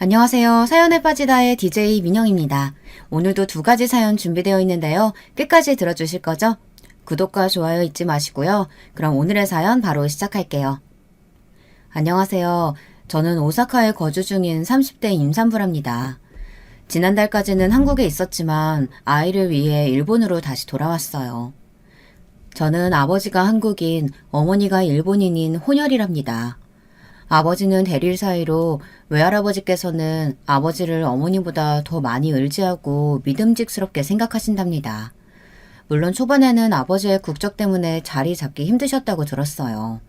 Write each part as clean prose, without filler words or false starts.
안녕하세요. 사연에 빠지다의 DJ 민영입니다. 오늘도 두 가지 사연 준비되어 있는데요. 끝까지 들어주실 거죠? 구독과 좋아요 잊지 마시고요. 그럼 오늘의 사연 바로 시작할게요. 안녕하세요. 저는 오사카에 거주 중인 30대 임산부랍니다. 지난달까지는 한국에 있었지만 아이를 위해 일본으로 다시 돌아왔어요. 저는 아버지가 한국인, 어머니가 일본인인 혼혈이랍니다. 아버지는 대릴 사이로 외할아버지께서는 아버지를 어머니보다 더 많이 의지하고 믿음직스럽게 생각하신답니다. 물론 초반에는 아버지의 국적 때문에 자리 잡기 힘드셨다고 들었어요.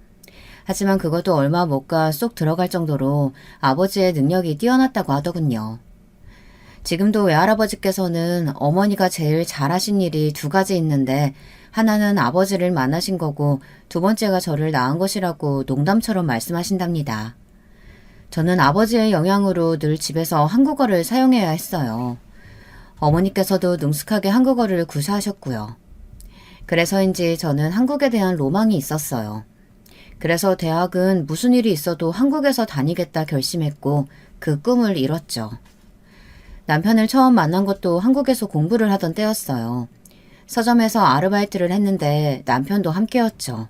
하지만 그것도 얼마 못 가 쏙 들어갈 정도로 아버지의 능력이 뛰어났다고 하더군요. 지금도 외할아버지께서는 어머니가 제일 잘하신 일이 두 가지 있는데 하나는 아버지를 만나신 거고 두 번째가 저를 낳은 것이라고 농담처럼 말씀하신답니다. 저는 아버지의 영향으로 늘 집에서 한국어를 사용해야 했어요. 어머니께서도 능숙하게 한국어를 구사하셨고요. 그래서인지 저는 한국에 대한 로망이 있었어요. 그래서 대학은 무슨 일이 있어도 한국에서 다니겠다 결심했고 그 꿈을 이뤘죠. 남편을 처음 만난 것도 한국에서 공부를 하던 때였어요. 서점에서 아르바이트를 했는데 남편도 함께였죠.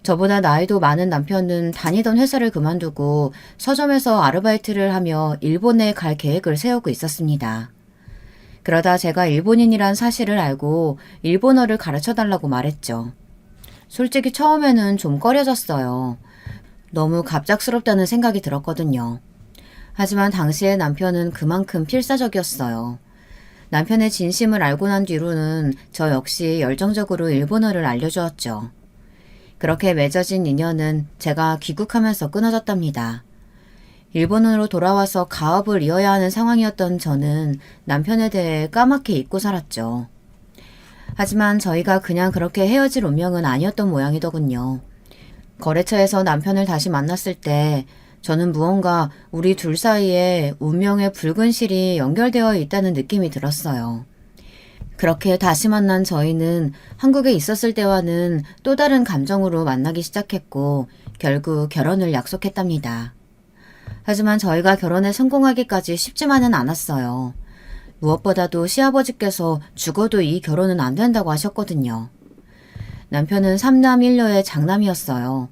저보다 나이도 많은 남편은 다니던 회사를 그만두고 서점에서 아르바이트를 하며 일본에 갈 계획을 세우고 있었습니다. 그러다 제가 일본인이란 사실을 알고 일본어를 가르쳐달라고 말했죠. 솔직히 처음에는 좀 꺼려졌어요. 너무 갑작스럽다는 생각이 들었거든요. 하지만 당시의 남편은 그만큼 필사적이었어요. 남편의 진심을 알고 난 뒤로는 저 역시 열정적으로 일본어를 알려주었죠. 그렇게 맺어진 인연은 제가 귀국하면서 끊어졌답니다. 일본으로 돌아와서 가업을 이어야 하는 상황이었던 저는 남편에 대해 까맣게 잊고 살았죠. 하지만 저희가 그냥 그렇게 헤어질 운명은 아니었던 모양이더군요. 거래처에서 남편을 다시 만났을 때 저는 무언가 우리 둘 사이에 운명의 붉은 실이 연결되어 있다는 느낌이 들었어요. 그렇게 다시 만난 저희는 한국에 있었을 때와는 또 다른 감정으로 만나기 시작했고 결국 결혼을 약속했답니다. 하지만 저희가 결혼에 성공하기까지 쉽지만은 않았어요. 무엇보다도 시아버지께서 죽어도 이 결혼은 안 된다고 하셨거든요. 남편은 3남 1녀의 장남이었어요.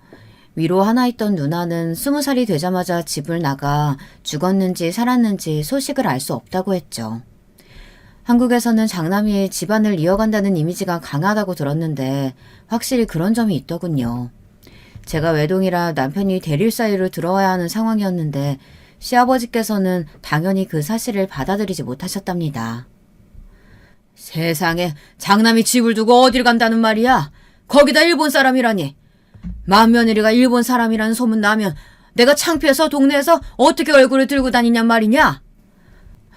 위로 하나 있던 누나는 20살이 되자마자 집을 나가 죽었는지 살았는지 소식을 알 수 없다고 했죠. 한국에서는 장남이 집안을 이어간다는 이미지가 강하다고 들었는데 확실히 그런 점이 있더군요. 제가 외동이라 남편이 대릴 사이로 들어와야 하는 상황이었는데 시아버지께서는 당연히 그 사실을 받아들이지 못하셨답니다. 세상에 장남이 집을 두고 어딜 간다는 말이야? 거기다 일본 사람이라니. 맏며느리가 일본 사람이라는 소문 나면 내가 창피해서 동네에서 어떻게 얼굴을 들고 다니냔 말이냐?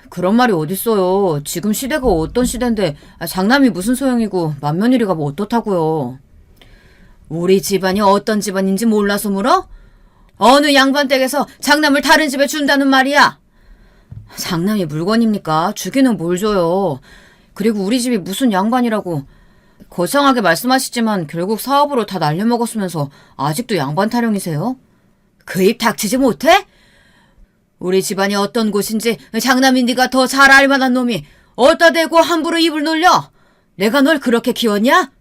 그런 말이 어딨어요. 지금 시대가 어떤 시대인데 장남이 무슨 소용이고 맏며느리가 뭐 어떻다고요. 우리 집안이 어떤 집안인지 몰라서 물어? 어느 양반 댁에서 장남을 다른 집에 준다는 말이야? 장남이 물건입니까? 주기는 뭘 줘요. 그리고 우리 집이 무슨 양반이라고. 거창하게 말씀하시지만 결국 사업으로 다 날려먹었으면서 아직도 양반 타령이세요? 그 입 닥치지 못해? 우리 집안이 어떤 곳인지 장남이 네가 더 잘 알만한 놈이 어디다 대고 함부로 입을 놀려? 내가 널 그렇게 키웠냐?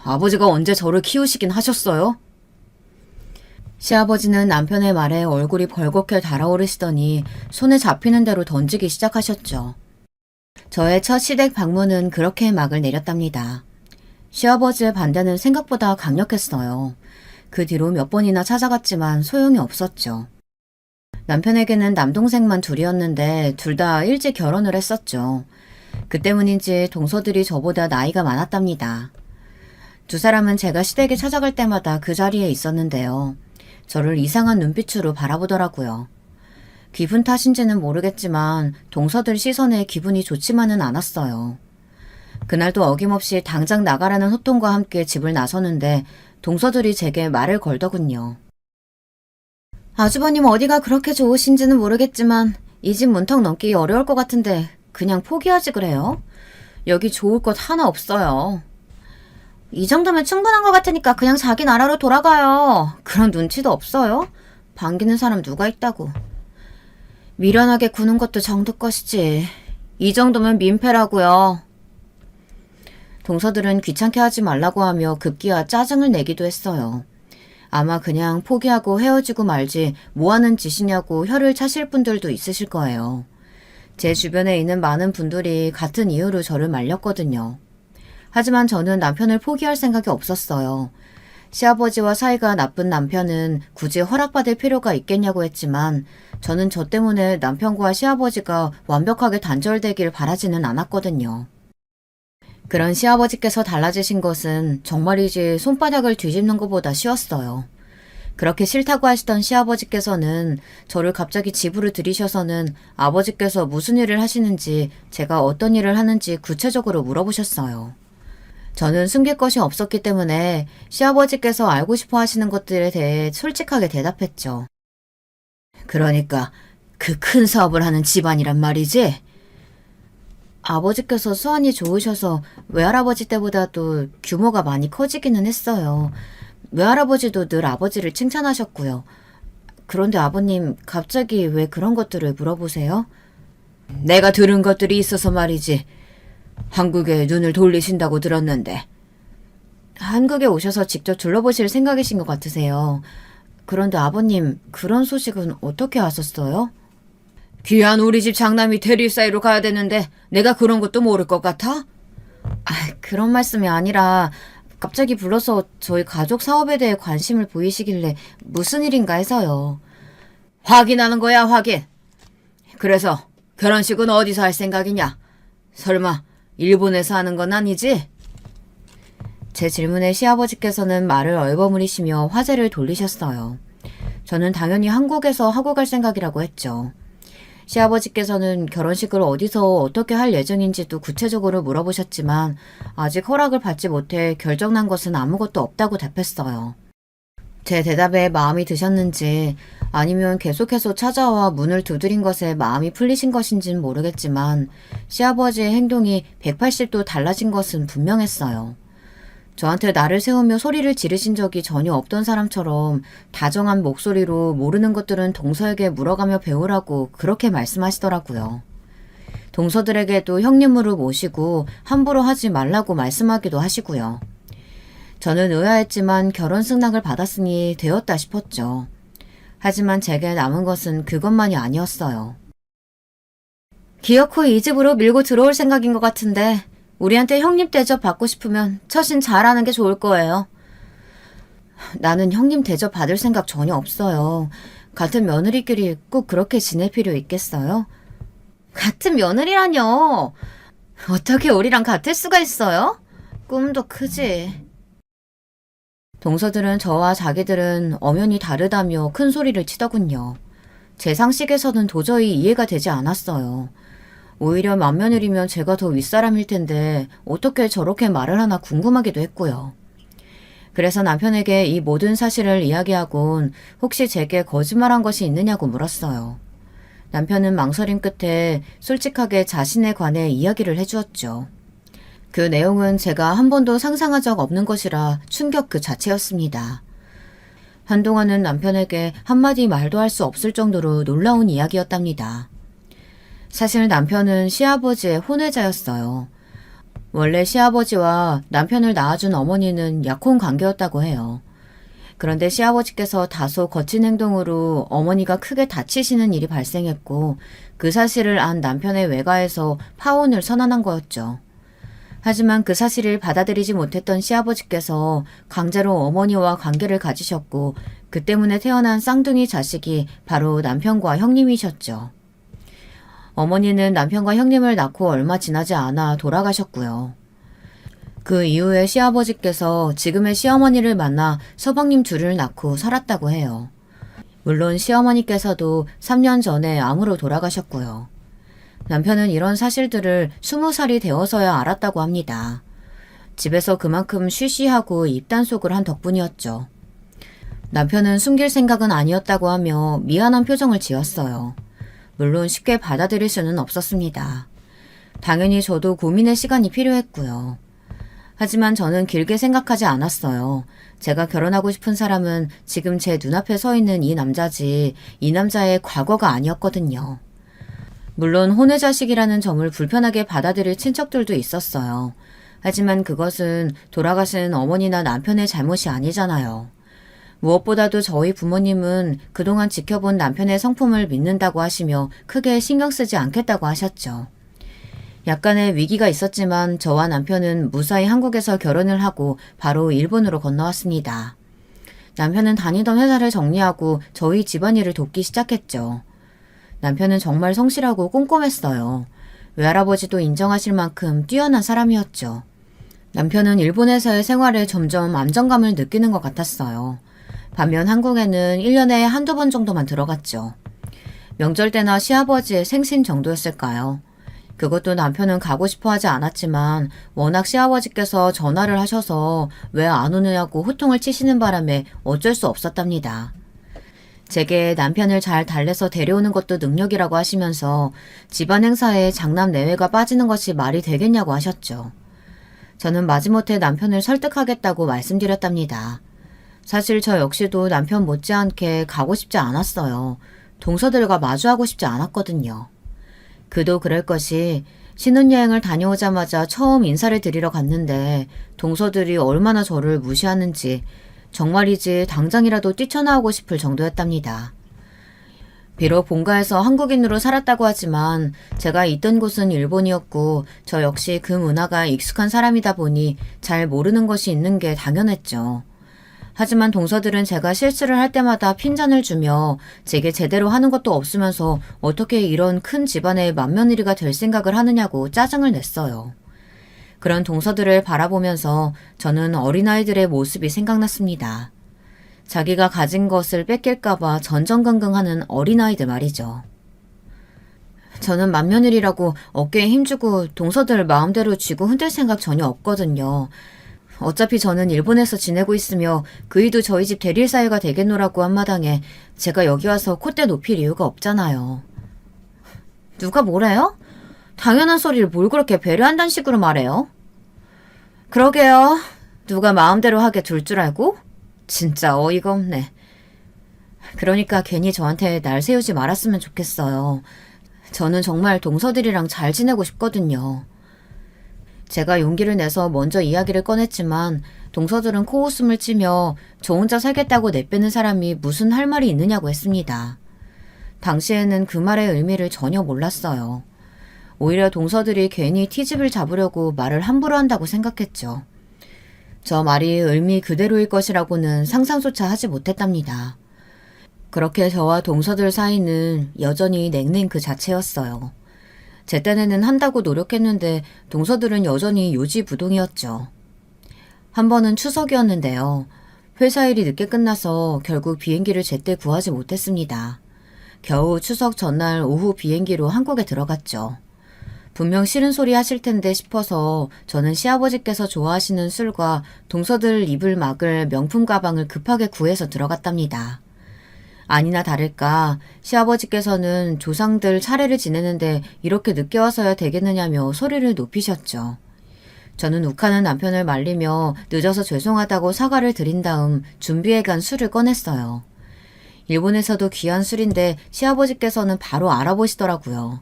아버지가 언제 저를 키우시긴 하셨어요? 시아버지는 남편의 말에 얼굴이 벌겋게 달아오르시더니 손에 잡히는 대로 던지기 시작하셨죠. 저의 첫 시댁 방문은 그렇게 막을 내렸답니다. 시아버지의 반대는 생각보다 강력했어요. 그 뒤로 몇 번이나 찾아갔지만 소용이 없었죠. 남편에게는 남동생만 둘이었는데 둘 다 일찍 결혼을 했었죠. 그 때문인지 동서들이 저보다 나이가 많았답니다. 두 사람은 제가 시댁에 찾아갈 때마다 그 자리에 있었는데요. 저를 이상한 눈빛으로 바라보더라고요. 기분 탓인지는 모르겠지만 동서들 시선에 기분이 좋지만은 않았어요. 그날도 어김없이 당장 나가라는 호통과 함께 집을 나서는데 동서들이 제게 말을 걸더군요. 아주버님 어디가 그렇게 좋으신지는 모르겠지만 이 집 문턱 넘기 어려울 것 같은데 그냥 포기하지 그래요? 여기 좋을 것 하나 없어요. 이 정도면 충분한 것 같으니까 그냥 자기 나라로 돌아가요. 그런 눈치도 없어요? 반기는 사람 누가 있다고. 미련하게 구는 것도 정도 것이지. 이 정도면 민폐라고요. 동서들은 귀찮게 하지 말라고 하며 급기야 짜증을 내기도 했어요. 아마 그냥 포기하고 헤어지고 말지 뭐하는 짓이냐고 혀를 차실 분들도 있으실 거예요. 제 주변에 있는 많은 분들이 같은 이유로 저를 말렸거든요. 하지만 저는 남편을 포기할 생각이 없었어요. 시아버지와 사이가 나쁜 남편은 굳이 허락받을 필요가 있겠냐고 했지만 저는 저 때문에 남편과 시아버지가 완벽하게 단절되길 바라지는 않았거든요. 그런 시아버지께서 달라지신 것은 정말이지 손바닥을 뒤집는 것보다 쉬웠어요. 그렇게 싫다고 하시던 시아버지께서는 저를 갑자기 집으로 들이셔서는 아버지께서 무슨 일을 하시는지 제가 어떤 일을 하는지 구체적으로 물어보셨어요. 저는 숨길 것이 없었기 때문에 시아버지께서 알고 싶어 하시는 것들에 대해 솔직하게 대답했죠. 그러니까 그 큰 사업을 하는 집안이란 말이지? 아버지께서 수완이 좋으셔서 외할아버지 때보다도 규모가 많이 커지기는 했어요. 외할아버지도 늘 아버지를 칭찬하셨고요. 그런데 아버님, 갑자기 왜 그런 것들을 물어보세요? 내가 들은 것들이 있어서 말이지. 한국에 눈을 돌리신다고 들었는데. 한국에 오셔서 직접 둘러보실 생각이신 것 같으세요. 그런데 아버님, 그런 소식은 어떻게 하셨어요? 귀한 우리 집 장남이 대리 사이로 가야 되는데 내가 그런 것도 모를 것 같아? 그런 말씀이 아니라 갑자기 불러서 저희 가족 사업에 대해 관심을 보이시길래 무슨 일인가 해서요. 확인하는 거야, 확인. 그래서 결혼식은 어디서 할 생각이냐? 설마 일본에서 하는 건 아니지? 제 질문에 시아버지께서는 말을 얼버무리시며 화제를 돌리셨어요. 저는 당연히 한국에서 하고 갈 생각이라고 했죠. 시아버지께서는 결혼식을 어디서 어떻게 할 예정인지도 구체적으로 물어보셨지만 아직 허락을 받지 못해 결정난 것은 아무것도 없다고 답했어요. 제 대답에 마음이 드셨는지 아니면 계속해서 찾아와 문을 두드린 것에 마음이 풀리신 것인지는 모르겠지만 시아버지의 행동이 180도 달라진 것은 분명했어요. 저한테 나를 세우며 소리를 지르신 적이 전혀 없던 사람처럼 다정한 목소리로 모르는 것들은 동서에게 물어가며 배우라고 그렇게 말씀하시더라고요. 동서들에게도 형님으로 모시고 함부로 하지 말라고 말씀하기도 하시고요. 저는 의아했지만 결혼 승낙을 받았으니 되었다 싶었죠. 하지만 제게 남은 것은 그것만이 아니었어요. 기어코 이 집으로 밀고 들어올 생각인 것 같은데 우리한테 형님 대접 받고 싶으면 처신 잘하는 게 좋을 거예요. 나는 형님 대접 받을 생각 전혀 없어요. 같은 며느리끼리 꼭 그렇게 지낼 필요 있겠어요? 같은 며느리라뇨. 어떻게 우리랑 같을 수가 있어요? 꿈도 크지. 동서들은 저와 자기들은 엄연히 다르다며 큰 소리를 치더군요. 제 상식에서는 도저히 이해가 되지 않았어요. 오히려 맏며느리면 제가 더 윗사람일 텐데 어떻게 저렇게 말을 하나 궁금하기도 했고요. 그래서 남편에게 이 모든 사실을 이야기하곤 혹시 제게 거짓말한 것이 있느냐고 물었어요. 남편은 망설임 끝에 솔직하게 자신에 관해 이야기를 해주었죠. 그 내용은 제가 한 번도 상상한 적 없는 것이라 충격 그 자체였습니다. 한동안은 남편에게 한마디 말도 할 수 없을 정도로 놀라운 이야기였답니다. 사실 남편은 시아버지의 혼외자였어요. 원래 시아버지와 남편을 낳아준 어머니는 약혼 관계였다고 해요. 그런데 시아버지께서 다소 거친 행동으로 어머니가 크게 다치시는 일이 발생했고 그 사실을 안 남편의 외가에서 파혼을 선언한 거였죠. 하지만 그 사실을 받아들이지 못했던 시아버지께서 강제로 어머니와 관계를 가지셨고 그 때문에 태어난 쌍둥이 자식이 바로 남편과 형님이셨죠. 어머니는 남편과 형님을 낳고 얼마 지나지 않아 돌아가셨고요. 그 이후에 시아버지께서 지금의 시어머니를 만나 서방님 둘을 낳고 살았다고 해요. 물론 시어머니께서도 3년 전에 암으로 돌아가셨고요. 남편은 이런 사실들을 20살이 되어서야 알았다고 합니다. 집에서 그만큼 쉬쉬하고 입단속을 한 덕분이었죠. 남편은 숨길 생각은 아니었다고 하며 미안한 표정을 지었어요. 물론 쉽게 받아들일 수는 없었습니다. 당연히 저도 고민의 시간이 필요했고요. 하지만 저는 길게 생각하지 않았어요. 제가 결혼하고 싶은 사람은 지금 제 눈앞에 서 있는 이 남자지 이 남자의 과거가 아니었거든요. 물론 혼외 자식이라는 점을 불편하게 받아들일 친척들도 있었어요. 하지만 그것은 돌아가신 어머니나 남편의 잘못이 아니잖아요. 무엇보다도 저희 부모님은 그동안 지켜본 남편의 성품을 믿는다고 하시며 크게 신경 쓰지 않겠다고 하셨죠. 약간의 위기가 있었지만 저와 남편은 무사히 한국에서 결혼을 하고 바로 일본으로 건너왔습니다. 남편은 다니던 회사를 정리하고 저희 집안일을 돕기 시작했죠. 남편은 정말 성실하고 꼼꼼했어요. 외할아버지도 인정하실 만큼 뛰어난 사람이었죠. 남편은 일본에서의 생활에 점점 안정감을 느끼는 것 같았어요. 반면 한국에는 1년에 한두 번 정도만 들어갔죠. 명절 때나 시아버지의 생신 정도였을까요? 그것도 남편은 가고 싶어 하지 않았지만 워낙 시아버지께서 전화를 하셔서 왜 안 오느냐고 호통을 치시는 바람에 어쩔 수 없었답니다. 제게 남편을 잘 달래서 데려오는 것도 능력이라고 하시면서 집안 행사에 장남 내외가 빠지는 것이 말이 되겠냐고 하셨죠. 저는 마지못해 남편을 설득하겠다고 말씀드렸답니다. 사실 저 역시도 남편 못지않게 가고 싶지 않았어요. 동서들과 마주하고 싶지 않았거든요. 그도 그럴 것이 신혼여행을 다녀오자마자 처음 인사를 드리러 갔는데 동서들이 얼마나 저를 무시하는지 정말이지 당장이라도 뛰쳐나오고 싶을 정도였답니다. 비록 본가에서 한국인으로 살았다고 하지만 제가 있던 곳은 일본이었고 저 역시 그 문화가 익숙한 사람이다 보니 잘 모르는 것이 있는 게 당연했죠. 하지만 동서들은 제가 실수를 할 때마다 핀잔을 주며 제게 제대로 하는 것도 없으면서 어떻게 이런 큰 집안의 맏며느리가 될 생각을 하느냐고 짜증을 냈어요. 그런 동서들을 바라보면서 저는 어린아이들의 모습이 생각났습니다. 자기가 가진 것을 뺏길까봐 전전긍긍하는 어린아이들 말이죠. 저는 맏며느리라고 어깨에 힘주고 동서들 마음대로 쥐고 흔들 생각 전혀 없거든요. 어차피 저는 일본에서 지내고 있으며 그이도 저희 집 대릴 사유가 되겠노라고 한 마당에 제가 여기 와서 콧대 높일 이유가 없잖아요. 누가 뭐래요? 당연한 소리를 뭘 그렇게 배려한다는 식으로 말해요? 그러게요. 누가 마음대로 하게 둘 줄 알고? 진짜 어이가 없네. 그러니까 괜히 저한테 날 세우지 말았으면 좋겠어요. 저는 정말 동서들이랑 잘 지내고 싶거든요. 제가 용기를 내서 먼저 이야기를 꺼냈지만 동서들은 코웃음을 치며 저 혼자 살겠다고 내빼는 사람이 무슨 할 말이 있느냐고 했습니다. 당시에는 그 말의 의미를 전혀 몰랐어요. 오히려 동서들이 괜히 티집을 잡으려고 말을 함부로 한다고 생각했죠. 저 말이 의미 그대로일 것이라고는 상상조차 하지 못했답니다. 그렇게 저와 동서들 사이는 여전히 냉랭 그 자체였어요. 제 딴에는 한다고 노력했는데 동서들은 여전히 요지부동이었죠. 한 번은 추석이었는데요. 회사 일이 늦게 끝나서 결국 비행기를 제때 구하지 못했습니다. 겨우 추석 전날 오후 비행기로 한국에 들어갔죠. 분명 싫은 소리 하실 텐데 싶어서 저는 시아버지께서 좋아하시는 술과 동서들 입을 막을 명품 가방을 급하게 구해서 들어갔답니다. 아니나 다를까 시아버지께서는 조상들 차례를 지내는데 이렇게 늦게 와서야 되겠느냐며 소리를 높이셨죠. 저는 욱하는 남편을 말리며 늦어서 죄송하다고 사과를 드린 다음 준비해간 술을 꺼냈어요. 일본에서도 귀한 술인데 시아버지께서는 바로 알아보시더라고요.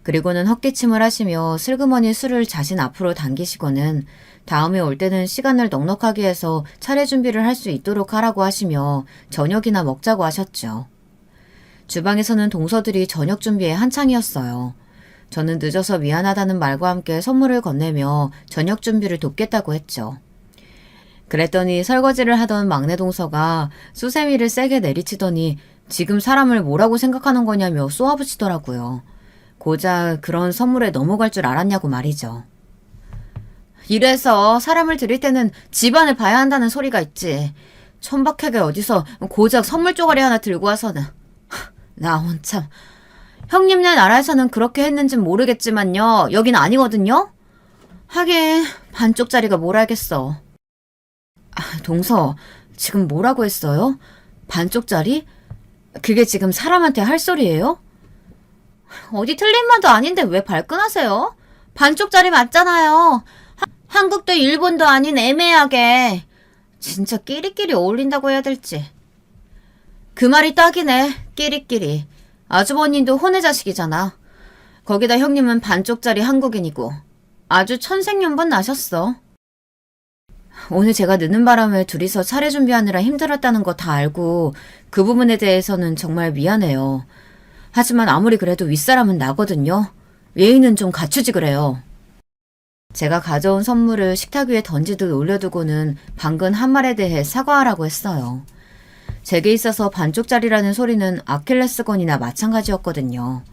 그리고는 헛기침을 하시며 슬그머니 술을 자신 앞으로 당기시고는 다음에 올 때는 시간을 넉넉하게 해서 차례 준비를 할 수 있도록 하라고 하시며 저녁이나 먹자고 하셨죠. 주방에서는 동서들이 저녁 준비에 한창이었어요. 저는 늦어서 미안하다는 말과 함께 선물을 건네며 저녁 준비를 돕겠다고 했죠. 그랬더니 설거지를 하던 막내 동서가 수세미를 세게 내리치더니 지금 사람을 뭐라고 생각하는 거냐며 쏘아붙이더라고요. 고작 그런 선물에 넘어갈 줄 알았냐고 말이죠. 이래서 사람을 들일 때는 집안을 봐야 한다는 소리가 있지. 천박하게 어디서 고작 선물 쪼가리 하나 들고 와서는. 나 원참. 형님네 나라에서는 그렇게 했는진 모르겠지만요. 여긴 아니거든요. 하긴 반쪽짜리가 뭘 알겠어. 동서, 지금 뭐라고 했어요? 반쪽짜리? 그게 지금 사람한테 할 소리예요? 어디 틀린 말도 아닌데 왜 발끈하세요? 반쪽짜리 맞잖아요. 한국도 일본도 아닌 애매하게. 진짜 끼리끼리 어울린다고 해야 될지. 그 말이 딱이네. 끼리끼리. 아주버님도 혼의 자식이잖아. 거기다 형님은 반쪽짜리 한국인이고 아주 천생연분 나셨어. 오늘 제가 늦는 바람에 둘이서 차례 준비하느라 힘들었다는 거 다 알고 그 부분에 대해서는 정말 미안해요. 하지만 아무리 그래도 윗사람은 나거든요. 예의는 좀 갖추지 그래요. 제가 가져온 선물을 식탁 위에 던지듯 올려두고는 방금 한 말에 대해 사과하라고 했어요. 제게 있어서 반쪽짜리라는 소리는 아킬레스건이나 마찬가지였거든요.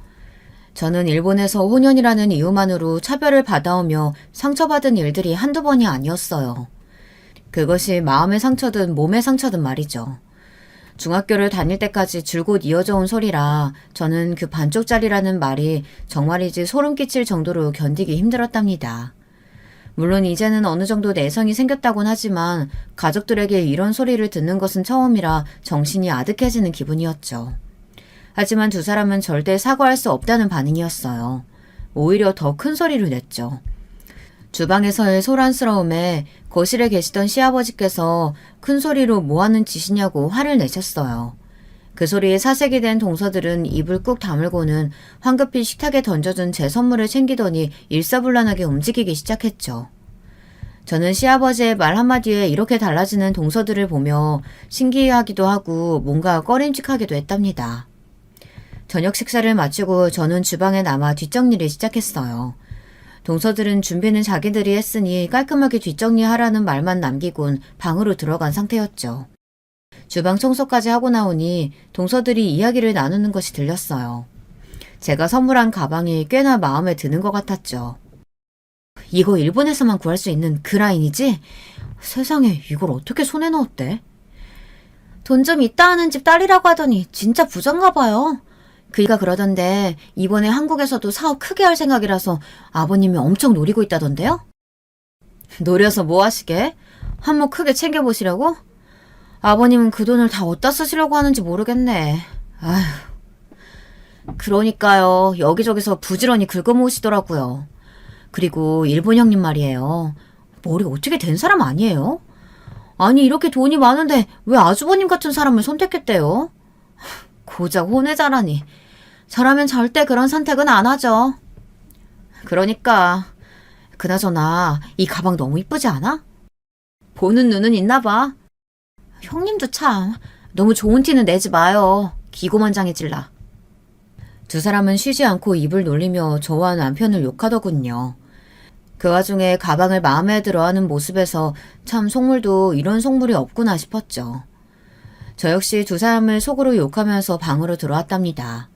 저는 일본에서 혼연이라는 이유만으로 차별을 받아오며 상처받은 일들이 한두 번이 아니었어요. 그것이 마음의 상처든 몸의 상처든 말이죠. 중학교를 다닐 때까지 줄곧 이어져 온 소리라 저는 그 반쪽짜리라는 말이 정말이지 소름 끼칠 정도로 견디기 힘들었답니다. 물론 이제는 어느 정도 내성이 생겼다곤 하지만 가족들에게 이런 소리를 듣는 것은 처음이라 정신이 아득해지는 기분이었죠. 하지만 두 사람은 절대 사과할 수 없다는 반응이었어요. 오히려 더 큰 소리를 냈죠. 주방에서의 소란스러움에 거실에 계시던 시아버지께서 큰 소리로 뭐하는 짓이냐고 화를 내셨어요. 그 소리에 사색이 된 동서들은 입을 꾹 다물고는 황급히 식탁에 던져준 제 선물을 챙기더니 일사불란하게 움직이기 시작했죠. 저는 시아버지의 말 한마디에 이렇게 달라지는 동서들을 보며 신기해하기도 하고 뭔가 꺼림칙하기도 했답니다. 저녁 식사를 마치고 저는 주방에 남아 뒷정리를 시작했어요. 동서들은 준비는 자기들이 했으니 깔끔하게 뒷정리하라는 말만 남기곤 방으로 들어간 상태였죠. 주방 청소까지 하고 나오니 동서들이 이야기를 나누는 것이 들렸어요. 제가 선물한 가방이 꽤나 마음에 드는 것 같았죠. 이거 일본에서만 구할 수 있는 그 라인이지? 세상에 이걸 어떻게 손에 넣었대? 돈 좀 있다 하는 집 딸이라고 하더니 진짜 부자인가 봐요. 그이가 그러던데 이번에 한국에서도 사업 크게 할 생각이라서 아버님이 엄청 노리고 있다던데요? 노려서 뭐 하시게? 한몫 크게 챙겨보시려고? 아버님은 그 돈을 다 어디다 쓰시려고 하는지 모르겠네. 아휴. 그러니까요. 여기저기서 부지런히 긁어모으시더라고요. 그리고 일본 형님 말이에요. 머리 어떻게 된 사람 아니에요? 아니 이렇게 돈이 많은데 왜 아주버님 같은 사람을 선택했대요? 고작 혼외자라니. 저라면 절대 그런 선택은 안 하죠. 그러니까. 그나저나 이 가방 너무 이쁘지 않아? 보는 눈은 있나 봐. 형님도 참 너무 좋은 티는 내지 마요. 기고만장해질라. 두 사람은 쉬지 않고 입을 놀리며 저와 남편을 욕하더군요. 그 와중에 가방을 마음에 들어하는 모습에서 참 속물도 이런 속물이 없구나 싶었죠. 저 역시 두 사람을 속으로 욕하면서 방으로 들어왔답니다.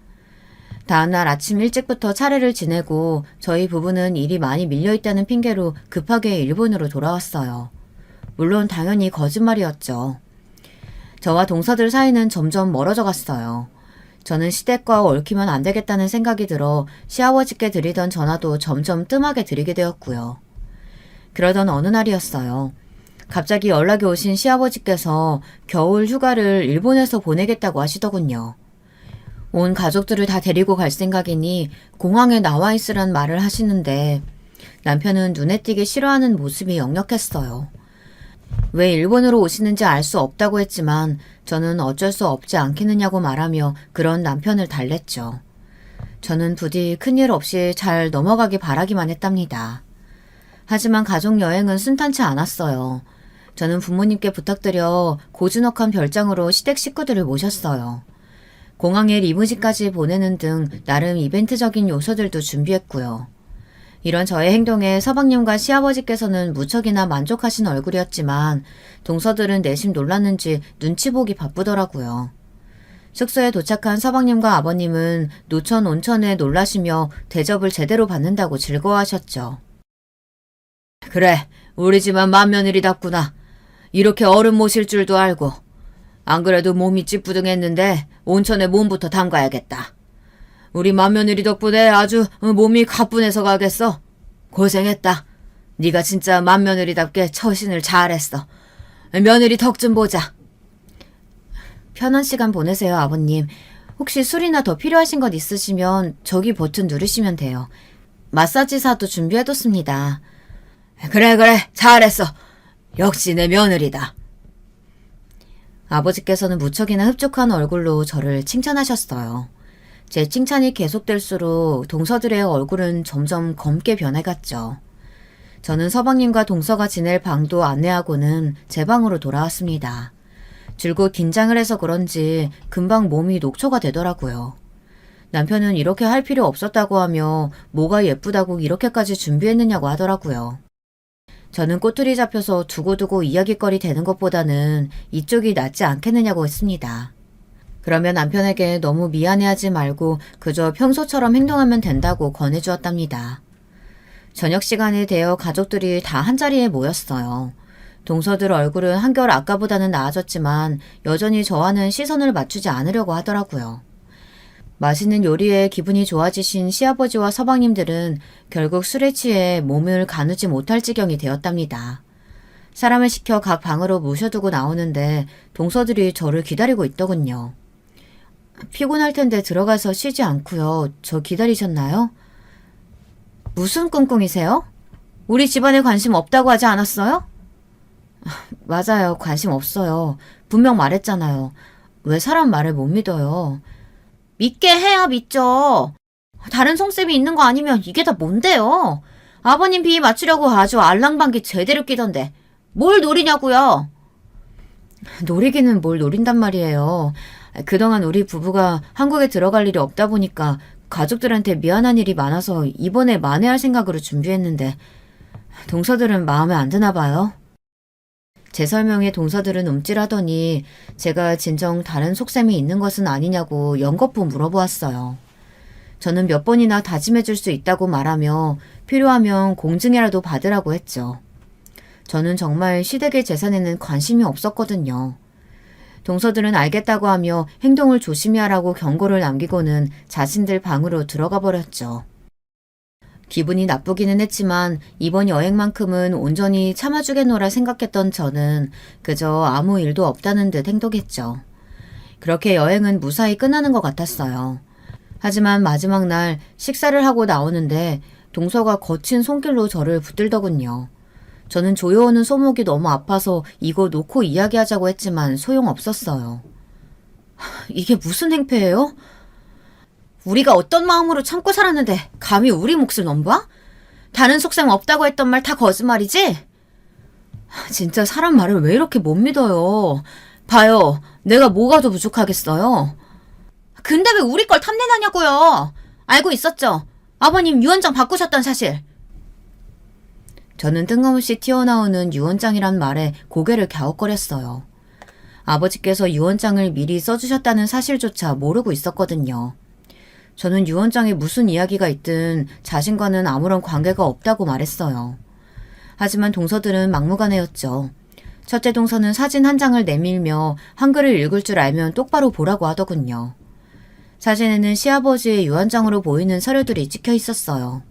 다음날 아침 일찍부터 차례를 지내고 저희 부부는 일이 많이 밀려있다는 핑계로 급하게 일본으로 돌아왔어요. 물론 당연히 거짓말이었죠. 저와 동서들 사이는 점점 멀어져 갔어요. 저는 시댁과 얽히면 안 되겠다는 생각이 들어 시아버지께 드리던 전화도 점점 뜸하게 드리게 되었고요. 그러던 어느 날이었어요. 갑자기 연락이 오신 시아버지께서 겨울 휴가를 일본에서 보내겠다고 하시더군요. 온 가족들을 다 데리고 갈 생각이니 공항에 나와 있으란 말을 하시는데 남편은 눈에 띄게 싫어하는 모습이 역력했어요. 왜 일본으로 오시는지 알 수 없다고 했지만 저는 어쩔 수 없지 않겠느냐고 말하며 그런 남편을 달랬죠. 저는 부디 큰일 없이 잘 넘어가기 바라기만 했답니다. 하지만 가족 여행은 순탄치 않았어요. 저는 부모님께 부탁드려 고즈넉한 별장으로 시댁 식구들을 모셨어요. 공항에 리무진까지 보내는 등 나름 이벤트적인 요소들도 준비했고요. 이런 저의 행동에 서방님과 시아버지께서는 무척이나 만족하신 얼굴이었지만 동서들은 내심 놀랐는지 눈치 보기 바쁘더라고요. 숙소에 도착한 서방님과 아버님은 노천 온천에 놀라시며 대접을 제대로 받는다고 즐거워하셨죠. 그래, 우리 집안 맏며느리답구나. 이렇게 어른 모실 줄도 알고. 안 그래도 몸이 찌뿌둥했는데 온천에 몸부터 담가야겠다. 우리 맏며느리 덕분에 아주 몸이 가뿐해서 가겠어. 고생했다. 네가 진짜 맏며느리답게 처신을 잘했어. 며느리 덕 좀 보자. 편한 시간 보내세요, 아버님. 혹시 술이나 더 필요하신 것 있으시면 저기 버튼 누르시면 돼요. 마사지사도 준비해뒀습니다. 그래, 잘했어. 역시 내 며느리다. 아버지께서는 무척이나 흡족한 얼굴로 저를 칭찬하셨어요. 제 칭찬이 계속될수록 동서들의 얼굴은 점점 검게 변해갔죠. 저는 서방님과 동서가 지낼 방도 안내하고는 제 방으로 돌아왔습니다. 줄곧 긴장을 해서 그런지 금방 몸이 녹초가 되더라고요. 남편은 이렇게 할 필요 없었다고 하며 뭐가 예쁘다고 이렇게까지 준비했느냐고 하더라고요. 저는 꼬투리 잡혀서 두고두고 이야깃거리 되는 것보다는 이쪽이 낫지 않겠느냐고 했습니다. 그러면 남편에게 너무 미안해하지 말고 그저 평소처럼 행동하면 된다고 권해주었답니다. 저녁 시간이 되어 가족들이 다 한자리에 모였어요. 동서들 얼굴은 한결 아까보다는 나아졌지만 여전히 저와는 시선을 맞추지 않으려고 하더라고요. 맛있는 요리에 기분이 좋아지신 시아버지와 서방님들은 결국 술에 취해 몸을 가누지 못할 지경이 되었답니다. 사람을 시켜 각 방으로 모셔두고 나오는데 동서들이 저를 기다리고 있더군요. 피곤할 텐데 들어가서 쉬지 않고요. 저 기다리셨나요? 무슨 꿍꿍이세요? 우리 집안에 관심 없다고 하지 않았어요? 맞아요. 관심 없어요. 분명 말했잖아요. 왜 사람 말을 못 믿어요? 믿게 해야 믿죠. 다른 송쌤이 있는 거 아니면 이게 다 뭔데요? 아버님 비위 맞추려고 아주 알랑방귀 제대로 끼던데 뭘 노리냐고요? 노리기는 뭘 노린단 말이에요. 그동안 우리 부부가 한국에 들어갈 일이 없다 보니까 가족들한테 미안한 일이 많아서 이번에 만회할 생각으로 준비했는데 동서들은 마음에 안 드나 봐요. 제 설명에 동서들은 움찔하더니 제가 진정 다른 속셈이 있는 것은 아니냐고 연거푸 물어보았어요. 저는 몇 번이나 다짐해 줄 수 있다고 말하며 필요하면 공증이라도 받으라고 했죠. 저는 정말 시댁의 재산에는 관심이 없었거든요. 동서들은 알겠다고 하며 행동을 조심히 하라고 경고를 남기고는 자신들 방으로 들어가 버렸죠. 기분이 나쁘기는 했지만 이번 여행만큼은 온전히 참아주겠노라 생각했던 저는 그저 아무 일도 없다는 듯 행동했죠. 그렇게 여행은 무사히 끝나는 것 같았어요. 하지만 마지막 날 식사를 하고 나오는데 동서가 거친 손길로 저를 붙들더군요. 저는 조여오는 소목이 너무 아파서 이거 놓고 이야기하자고 했지만 소용없었어요. 이게 무슨 행패예요? 우리가 어떤 마음으로 참고 살았는데 감히 우리 몫을 넘봐? 다른 속셈 없다고 했던 말 다 거짓말이지? 진짜 사람 말을 왜 이렇게 못 믿어요. 봐요. 내가 뭐가 더 부족하겠어요. 근데 왜 우리 걸 탐내나냐고요. 알고 있었죠? 아버님 유언장 바꾸셨던 사실. 저는 뜬금없이 튀어나오는 유언장이란 말에 고개를 갸웃거렸어요. 아버지께서 유언장을 미리 써주셨다는 사실조차 모르고 있었거든요. 저는 유언장에 무슨 이야기가 있든 자신과는 아무런 관계가 없다고 말했어요. 하지만 동서들은 막무가내였죠. 첫째 동서는 사진 한 장을 내밀며 한글을 읽을 줄 알면 똑바로 보라고 하더군요. 사진에는 시아버지의 유언장으로 보이는 서류들이 찍혀 있었어요.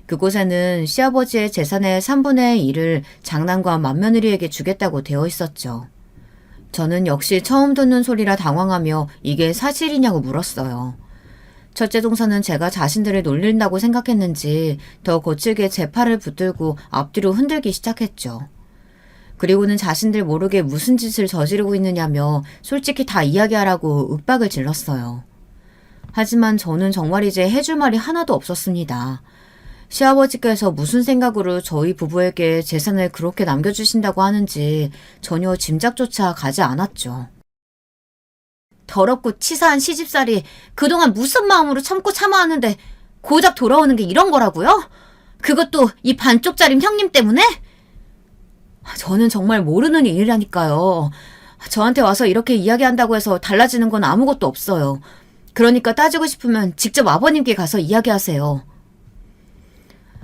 그곳에는 시아버지의 재산의 3분의 1을 장남과 맏며느리에게 주겠다고 되어 있었죠. 저는 역시 처음 듣는 소리라 당황하며 이게 사실이냐고 물었어요. 첫째 동서는 제가 자신들을 놀린다고 생각했는지 더 거칠게 제 팔을 붙들고 앞뒤로 흔들기 시작했죠. 그리고는 자신들 모르게 무슨 짓을 저지르고 있느냐며 솔직히 다 이야기하라고 윽박을 질렀어요. 하지만 저는 정말 이제 해줄 말이 하나도 없었습니다. 시아버지께서 무슨 생각으로 저희 부부에게 재산을 그렇게 남겨주신다고 하는지 전혀 짐작조차 가지 않았죠. 더럽고 치사한 시집살이 그동안 무슨 마음으로 참고 참아왔는데 고작 돌아오는 게 이런 거라고요? 그것도 이 반쪽짜리 형님 때문에? 저는 정말 모르는 일이라니까요. 저한테 와서 이렇게 이야기한다고 해서 달라지는 건 아무것도 없어요. 그러니까 따지고 싶으면 직접 아버님께 가서 이야기하세요.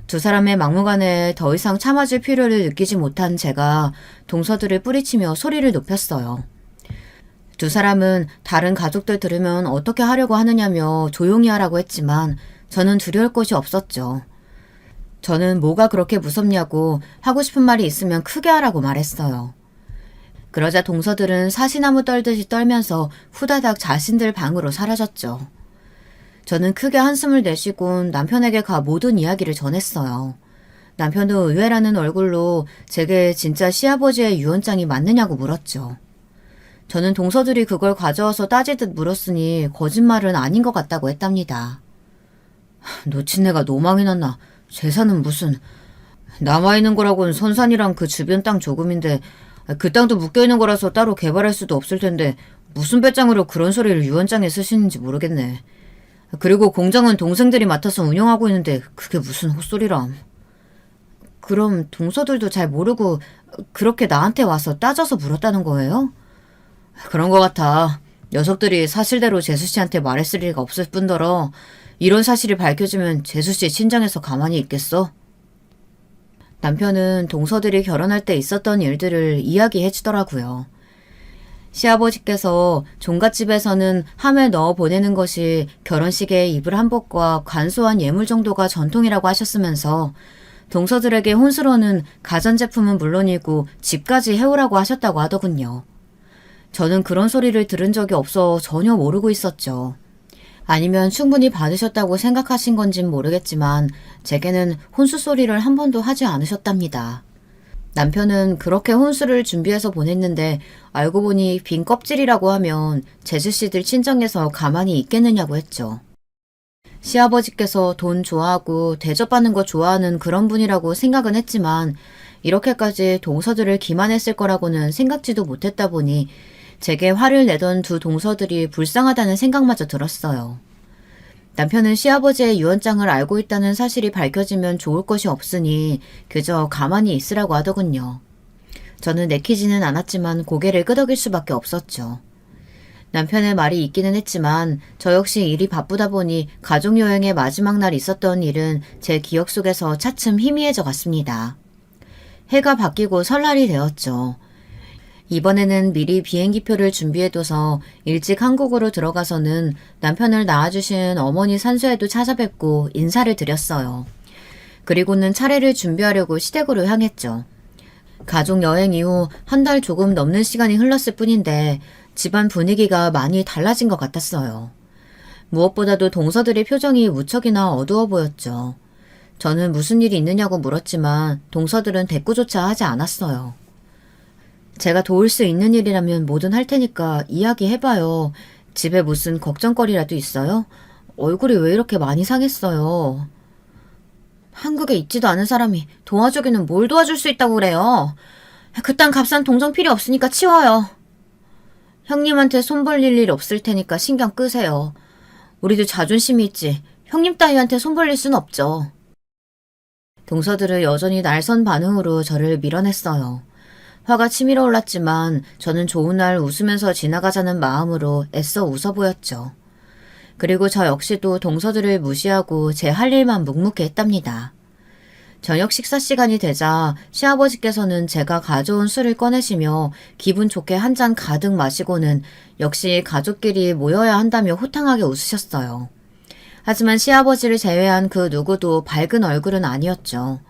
두 사람의 막무가내에 더 이상 참아줄 필요를 느끼지 못한 제가 동서들을 뿌리치며 소리를 높였어요. 두 사람은 다른 가족들 들으면 어떻게 하려고 하느냐며 조용히 하라고 했지만 저는 두려울 것이 없었죠. 저는 뭐가 그렇게 무섭냐고 하고 싶은 말이 있으면 크게 하라고 말했어요. 그러자 동서들은 사시나무 떨듯이 떨면서 후다닥 자신들 방으로 사라졌죠. 저는 크게 한숨을 내쉬곤 남편에게 가 모든 이야기를 전했어요. 남편도 의외라는 얼굴로 제게 진짜 시아버지의 유언장이 맞느냐고 물었죠. 저는 동서들이 그걸 가져와서 따지듯 물었으니 거짓말은 아닌 것 같다고 했답니다. 노친네가 노망이 났나. 재산은 무슨. 남아있는 거라고는 선산이랑 그 주변 땅 조금인데 그 땅도 묶여있는 거라서 따로 개발할 수도 없을 텐데 무슨 배짱으로 그런 소리를 유언장에 쓰시는지 모르겠네. 그리고 공장은 동생들이 맡아서 운영하고 있는데 그게 무슨 헛소리람. 그럼 동서들도 잘 모르고 그렇게 나한테 와서 따져서 물었다는 거예요? 그런 것 같아. 녀석들이 사실대로 재수씨한테 말했을 리가 없을 뿐더러 이런 사실이 밝혀지면 재수씨 친정에서 가만히 있겠어? 남편은 동서들이 결혼할 때 있었던 일들을 이야기해 주더라고요. 시아버지께서 종갓집에서는 함에 넣어 보내는 것이 결혼식에 입을 한복과 간소한 예물 정도가 전통이라고 하셨으면서 동서들에게 혼수로는 가전제품은 물론이고 집까지 해오라고 하셨다고 하더군요. 저는 그런 소리를 들은 적이 없어 전혀 모르고 있었죠. 아니면 충분히 받으셨다고 생각하신 건진 모르겠지만 제게는 혼수 소리를 한 번도 하지 않으셨답니다. 남편은 그렇게 혼수를 준비해서 보냈는데 알고 보니 빈 껍질이라고 하면 재수씨들 친정에서 가만히 있겠느냐고 했죠. 시아버지께서 돈 좋아하고 대접받는 거 좋아하는 그런 분이라고 생각은 했지만 이렇게까지 동서들을 기만했을 거라고는 생각지도 못했다 보니 제게 화를 내던 두 동서들이 불쌍하다는 생각마저 들었어요. 남편은 시아버지의 유언장을 알고 있다는 사실이 밝혀지면 좋을 것이 없으니 그저 가만히 있으라고 하더군요. 저는 내키지는 않았지만 고개를 끄덕일 수밖에 없었죠. 남편의 말이 있기는 했지만 저 역시 일이 바쁘다 보니 가족여행의 마지막 날 있었던 일은 제 기억 속에서 차츰 희미해져 갔습니다. 해가 바뀌고 설날이 되었죠. 이번에는 미리 비행기표를 준비해둬서 일찍 한국으로 들어가서는 남편을 낳아주신 어머니 산소에도 찾아뵙고 인사를 드렸어요. 그리고는 차례를 준비하려고 시댁으로 향했죠. 가족 여행 이후 한 달 조금 넘는 시간이 흘렀을 뿐인데 집안 분위기가 많이 달라진 것 같았어요. 무엇보다도 동서들의 표정이 무척이나 어두워 보였죠. 저는 무슨 일이 있느냐고 물었지만 동서들은 대꾸조차 하지 않았어요. 제가 도울 수 있는 일이라면 뭐든 할 테니까 이야기해봐요. 집에 무슨 걱정거리라도 있어요? 얼굴이 왜 이렇게 많이 상했어요? 한국에 있지도 않은 사람이 도와주기는 뭘 도와줄 수 있다고 그래요? 그딴 값싼 동정 필요 없으니까 치워요. 형님한테 손 벌릴 일 없을 테니까 신경 끄세요. 우리도 자존심이 있지. 형님 따위한테 손 벌릴 순 없죠. 동서들은 여전히 날선 반응으로 저를 밀어냈어요. 화가 치밀어 올랐지만 저는 좋은 날 웃으면서 지나가자는 마음으로 애써 웃어 보였죠. 그리고 저 역시도 동서들을 무시하고 제 할 일만 묵묵히 했답니다. 저녁 식사 시간이 되자 시아버지께서는 제가 가져온 술을 꺼내시며 기분 좋게 한 잔 가득 마시고는 역시 가족끼리 모여야 한다며 호탕하게 웃으셨어요. 하지만 시아버지를 제외한 그 누구도 밝은 얼굴은 아니었죠.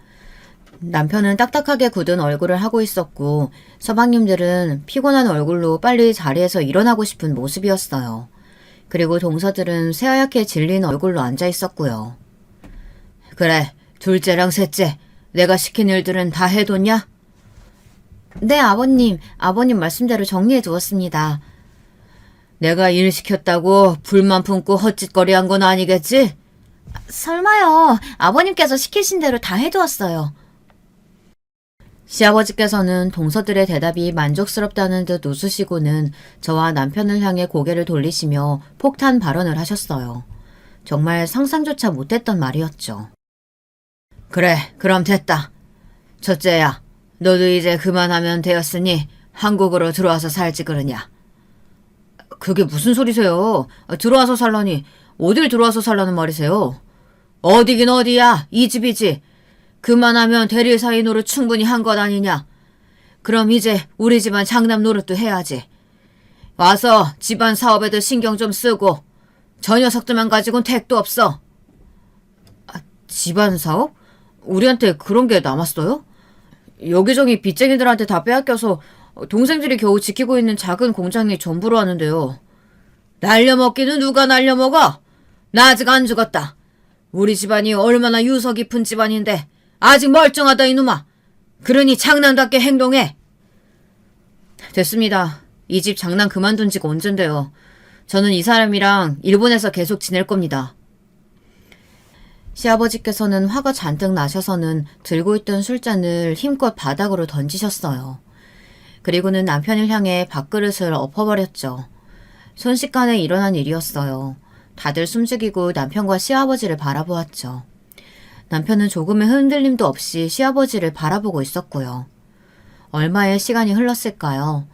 남편은 딱딱하게 굳은 얼굴을 하고 있었고 서방님들은 피곤한 얼굴로 빨리 자리에서 일어나고 싶은 모습이었어요. 그리고 동서들은 새하얗게 질린 얼굴로 앉아 있었고요. 그래, 둘째랑 셋째, 내가 시킨 일들은 다 해뒀냐? 네, 아버님. 아버님 말씀대로 정리해 두었습니다. 내가 일 시켰다고 불만 품고 헛짓거리한 건 아니겠지? 설마요. 아버님께서 시키신 대로 다 해두었어요. 시아버지께서는 동서들의 대답이 만족스럽다는 듯 웃으시고는 저와 남편을 향해 고개를 돌리시며 폭탄 발언을 하셨어요. 정말 상상조차 못했던 말이었죠. 그래, 그럼 됐다. 첫째야, 너도 이제 그만하면 되었으니 한국으로 들어와서 살지 그러냐? 그게 무슨 소리세요? 들어와서 살라니 어딜 들어와서 살라는 말이세요? 어디긴 어디야, 이 집이지. 그만하면 대릴 사이 노릇 충분히 한 것 아니냐? 그럼 이제 우리 집안 장남 노릇도 해야지. 와서 집안 사업에도 신경 좀 쓰고 저 녀석들만 가지고는 택도 없어. 집안 사업? 우리한테 그런 게 남았어요? 여기저기 빚쟁이들한테 다 빼앗겨서 동생들이 겨우 지키고 있는 작은 공장이 전부로 하는데요. 날려먹기는 누가 날려먹어? 나 아직 안 죽었다. 우리 집안이 얼마나 유서 깊은 집안인데 아직 멀쩡하다 이놈아. 그러니 장난답게 행동해. 됐습니다. 이 집 장난 그만둔 지가 언젠데요. 저는 이 사람이랑 일본에서 계속 지낼 겁니다. 시아버지께서는 화가 잔뜩 나셔서는 들고 있던 술잔을 힘껏 바닥으로 던지셨어요. 그리고는 남편을 향해 밥그릇을 엎어버렸죠. 순식간에 일어난 일이었어요. 다들 숨죽이고 남편과 시아버지를 바라보았죠. 남편은 조금의 흔들림도 없이 시아버지를 바라보고 있었고요. 얼마의 시간이 흘렀을까요?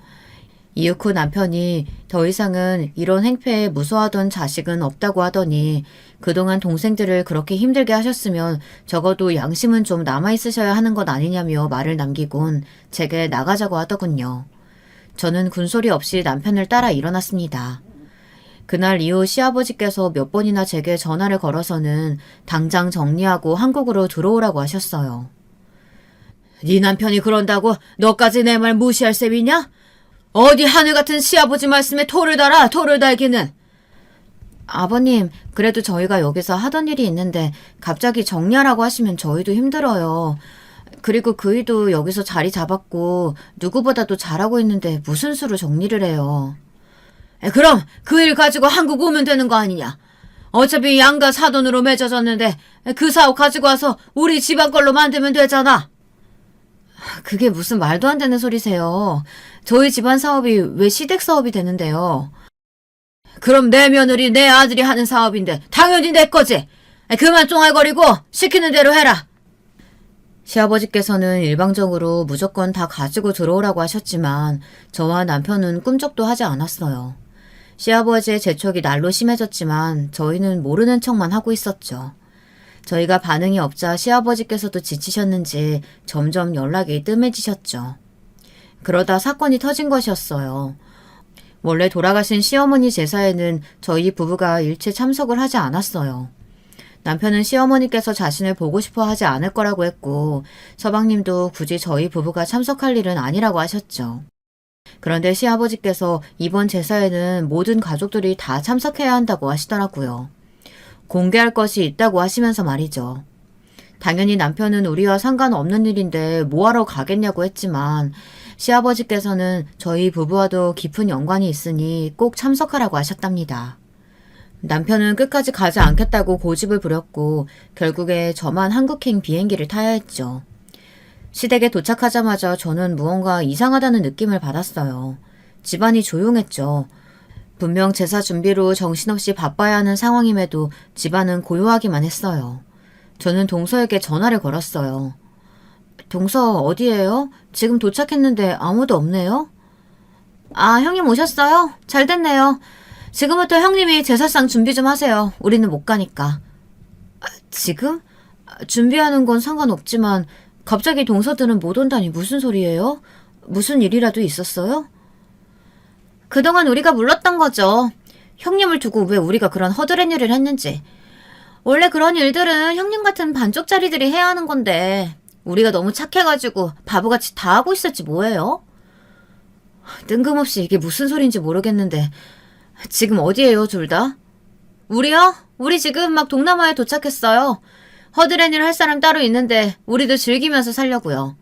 이윽 후 남편이 더 이상은 이런 행패에 무서워하던 자식은 없다고 하더니 그동안 동생들을 그렇게 힘들게 하셨으면 적어도 양심은 좀 남아있으셔야 하는 것 아니냐며 말을 남기곤 제게 나가자고 하더군요. 저는 군소리 없이 남편을 따라 일어났습니다. 그날 이후 시아버지께서 몇 번이나 제게 전화를 걸어서는 당장 정리하고 한국으로 들어오라고 하셨어요. 네 남편이 그런다고 너까지 내 말 무시할 셈이냐? 어디 하늘 같은 시아버지 말씀에 토를 달아, 토를 달기는. 아버님, 그래도 저희가 여기서 하던 일이 있는데 갑자기 정리하라고 하시면 저희도 힘들어요. 그리고 그이도 여기서 자리 잡았고 누구보다도 잘하고 있는데 무슨 수로 정리를 해요. 그럼 그 일 가지고 한국 오면 되는 거 아니냐? 어차피 양가 사돈으로 맺어졌는데 그 사업 가지고 와서 우리 집안 걸로 만들면 되잖아. 그게 무슨 말도 안 되는 소리세요. 저희 집안 사업이 왜 시댁 사업이 되는데요. 그럼 내 며느리 내 아들이 하는 사업인데 당연히 내 거지. 그만 쫑알거리고 시키는 대로 해라. 시아버지께서는 일방적으로 무조건 다 가지고 들어오라고 하셨지만 저와 남편은 꿈쩍도 하지 않았어요. 시아버지의 재촉이 날로 심해졌지만 저희는 모르는 척만 하고 있었죠. 저희가 반응이 없자 시아버지께서도 지치셨는지 점점 연락이 뜸해지셨죠. 그러다 사건이 터진 것이었어요. 원래 돌아가신 시어머니 제사에는 저희 부부가 일체 참석을 하지 않았어요. 남편은 시어머니께서 자신을 보고 싶어 하지 않을 거라고 했고 서방님도 굳이 저희 부부가 참석할 일은 아니라고 하셨죠. 그런데 시아버지께서 이번 제사에는 모든 가족들이 다 참석해야 한다고 하시더라고요. 공개할 것이 있다고 하시면서 말이죠. 당연히 남편은 우리와 상관없는 일인데 뭐하러 가겠냐고 했지만 시아버지께서는 저희 부부와도 깊은 연관이 있으니 꼭 참석하라고 하셨답니다. 남편은 끝까지 가지 않겠다고 고집을 부렸고 결국에 저만 한국행 비행기를 타야 했죠. 시댁에 도착하자마자 저는 무언가 이상하다는 느낌을 받았어요. 집안이 조용했죠. 분명 제사 준비로 정신없이 바빠야 하는 상황임에도 집안은 고요하기만 했어요. 저는 동서에게 전화를 걸었어요. 동서 어디에요? 지금 도착했는데 아무도 없네요? 아, 형님 오셨어요? 잘 됐네요. 지금부터 형님이 제사상 준비 좀 하세요. 우리는 못 가니까. 지금? 준비하는 건 상관없지만 갑자기 동서들은 못 온다니 무슨 소리예요? 무슨 일이라도 있었어요? 그동안 우리가 몰랐던 거죠. 형님을 두고 왜 우리가 그런 허드렛 일을 했는지. 원래 그런 일들은 형님 같은 반쪽짜리들이 해야 하는 건데 우리가 너무 착해가지고 바보같이 다 하고 있었지 뭐예요? 뜬금없이 이게 무슨 소린지 모르겠는데 지금 어디에요 둘 다? 우리요? 우리 지금 막 동남아에 도착했어요. 허드렛 일 할 사람 따로 있는데 우리도 즐기면서 살려고요.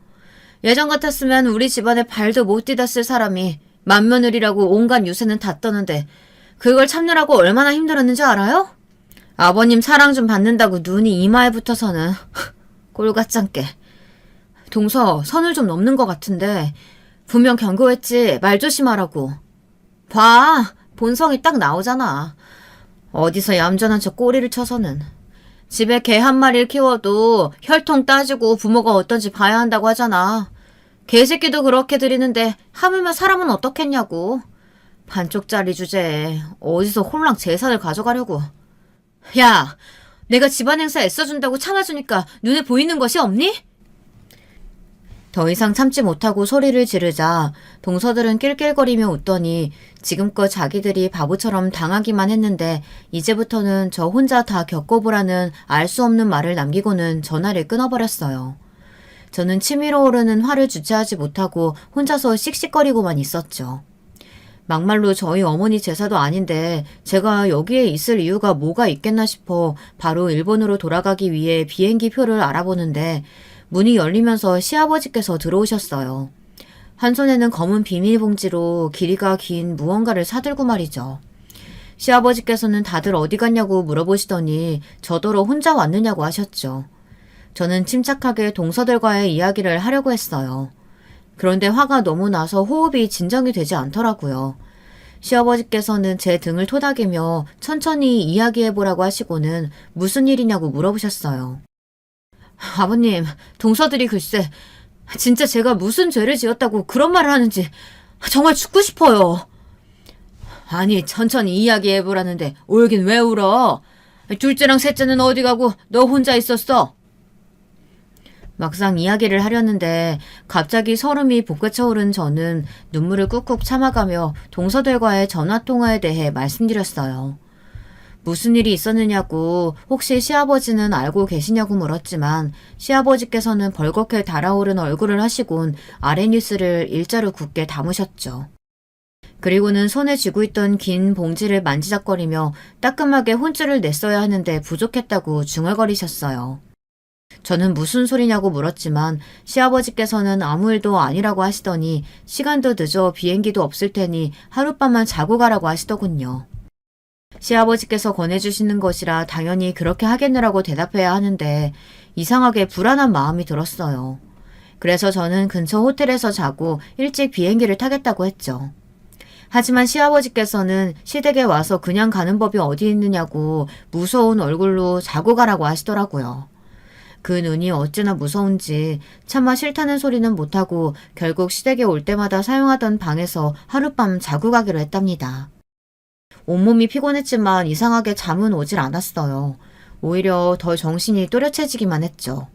예전 같았으면 우리 집안에 발도 못 디뎠을 사람이 맏며느리라고 온갖 유세는 다 떠는데 그걸 참느라고 얼마나 힘들었는지 알아요? 아버님 사랑 좀 받는다고 눈이 이마에 붙어서는 꼴같잖게. 동서 선을 좀 넘는 것 같은데 분명 경고했지 말 조심하라고. 봐, 본성이 딱 나오잖아. 어디서 얌전한 척 꼬리를 쳐서는. 집에 개 한 마리를 키워도 혈통 따지고 부모가 어떤지 봐야 한다고 하잖아. 개새끼도 그렇게 들이는데 하물며 사람은 어떻겠냐고. 반쪽짜리 주제에 어디서 홀랑 재산을 가져가려고. 야, 내가 집안 행사 애써준다고 참아주니까 눈에 보이는 것이 없니? 더 이상 참지 못하고 소리를 지르자 동서들은 낄낄거리며 웃더니 지금껏 자기들이 바보처럼 당하기만 했는데 이제부터는 저 혼자 다 겪어보라는 알 수 없는 말을 남기고는 전화를 끊어버렸어요. 저는 치밀어 오르는 화를 주체하지 못하고 혼자서 씩씩거리고만 있었죠. 막말로 저희 어머니 제사도 아닌데 제가 여기에 있을 이유가 뭐가 있겠나 싶어 바로 일본으로 돌아가기 위해 비행기 표를 알아보는데 문이 열리면서 시아버지께서 들어오셨어요. 한 손에는 검은 비닐봉지로 길이가 긴 무언가를 사들고 말이죠. 시아버지께서는 다들 어디 갔냐고 물어보시더니 저더러 혼자 왔느냐고 하셨죠. 저는 침착하게 동서들과의 이야기를 하려고 했어요. 그런데 화가 너무 나서 호흡이 진정이 되지 않더라고요. 시아버지께서는 제 등을 토닥이며 천천히 이야기해보라고 하시고는 무슨 일이냐고 물어보셨어요. 아버님, 동서들이 글쎄 진짜 제가 무슨 죄를 지었다고 그런 말을 하는지 정말 죽고 싶어요. 아니, 천천히 이야기해보라는데 울긴 왜 울어? 둘째랑 셋째는 어디 가고 너 혼자 있었어? 막상 이야기를 하려는데 갑자기 설움이 복개쳐 오른 저는 눈물을 꾹꾹 참아가며 동서들과의 전화통화에 대해 말씀드렸어요. 무슨 일이 있었느냐고 혹시 시아버지는 알고 계시냐고 물었지만 시아버지께서는 벌겋게 달아오른 얼굴을 하시곤 아랫입술을 일자로 굳게 담으셨죠. 그리고는 손에 쥐고 있던 긴 봉지를 만지작거리며 따끔하게 혼쭐을 냈어야 하는데 부족했다고 중얼거리셨어요. 저는 무슨 소리냐고 물었지만 시아버지께서는 아무 일도 아니라고 하시더니 시간도 늦어 비행기도 없을 테니 하룻밤만 자고 가라고 하시더군요. 시아버지께서 권해주시는 것이라 당연히 그렇게 하겠느라고 대답해야 하는데 이상하게 불안한 마음이 들었어요. 그래서 저는 근처 호텔에서 자고 일찍 비행기를 타겠다고 했죠. 하지만 시아버지께서는 시댁에 와서 그냥 가는 법이 어디 있느냐고 무서운 얼굴로 자고 가라고 하시더라고요. 그 눈이 어찌나 무서운지 차마 싫다는 소리는 못하고 결국 시댁에 올 때마다 사용하던 방에서 하룻밤 자고 가기로 했답니다. 온몸이 피곤했지만 이상하게 잠은 오질 않았어요. 오히려 더 정신이 또렷해지기만 했죠.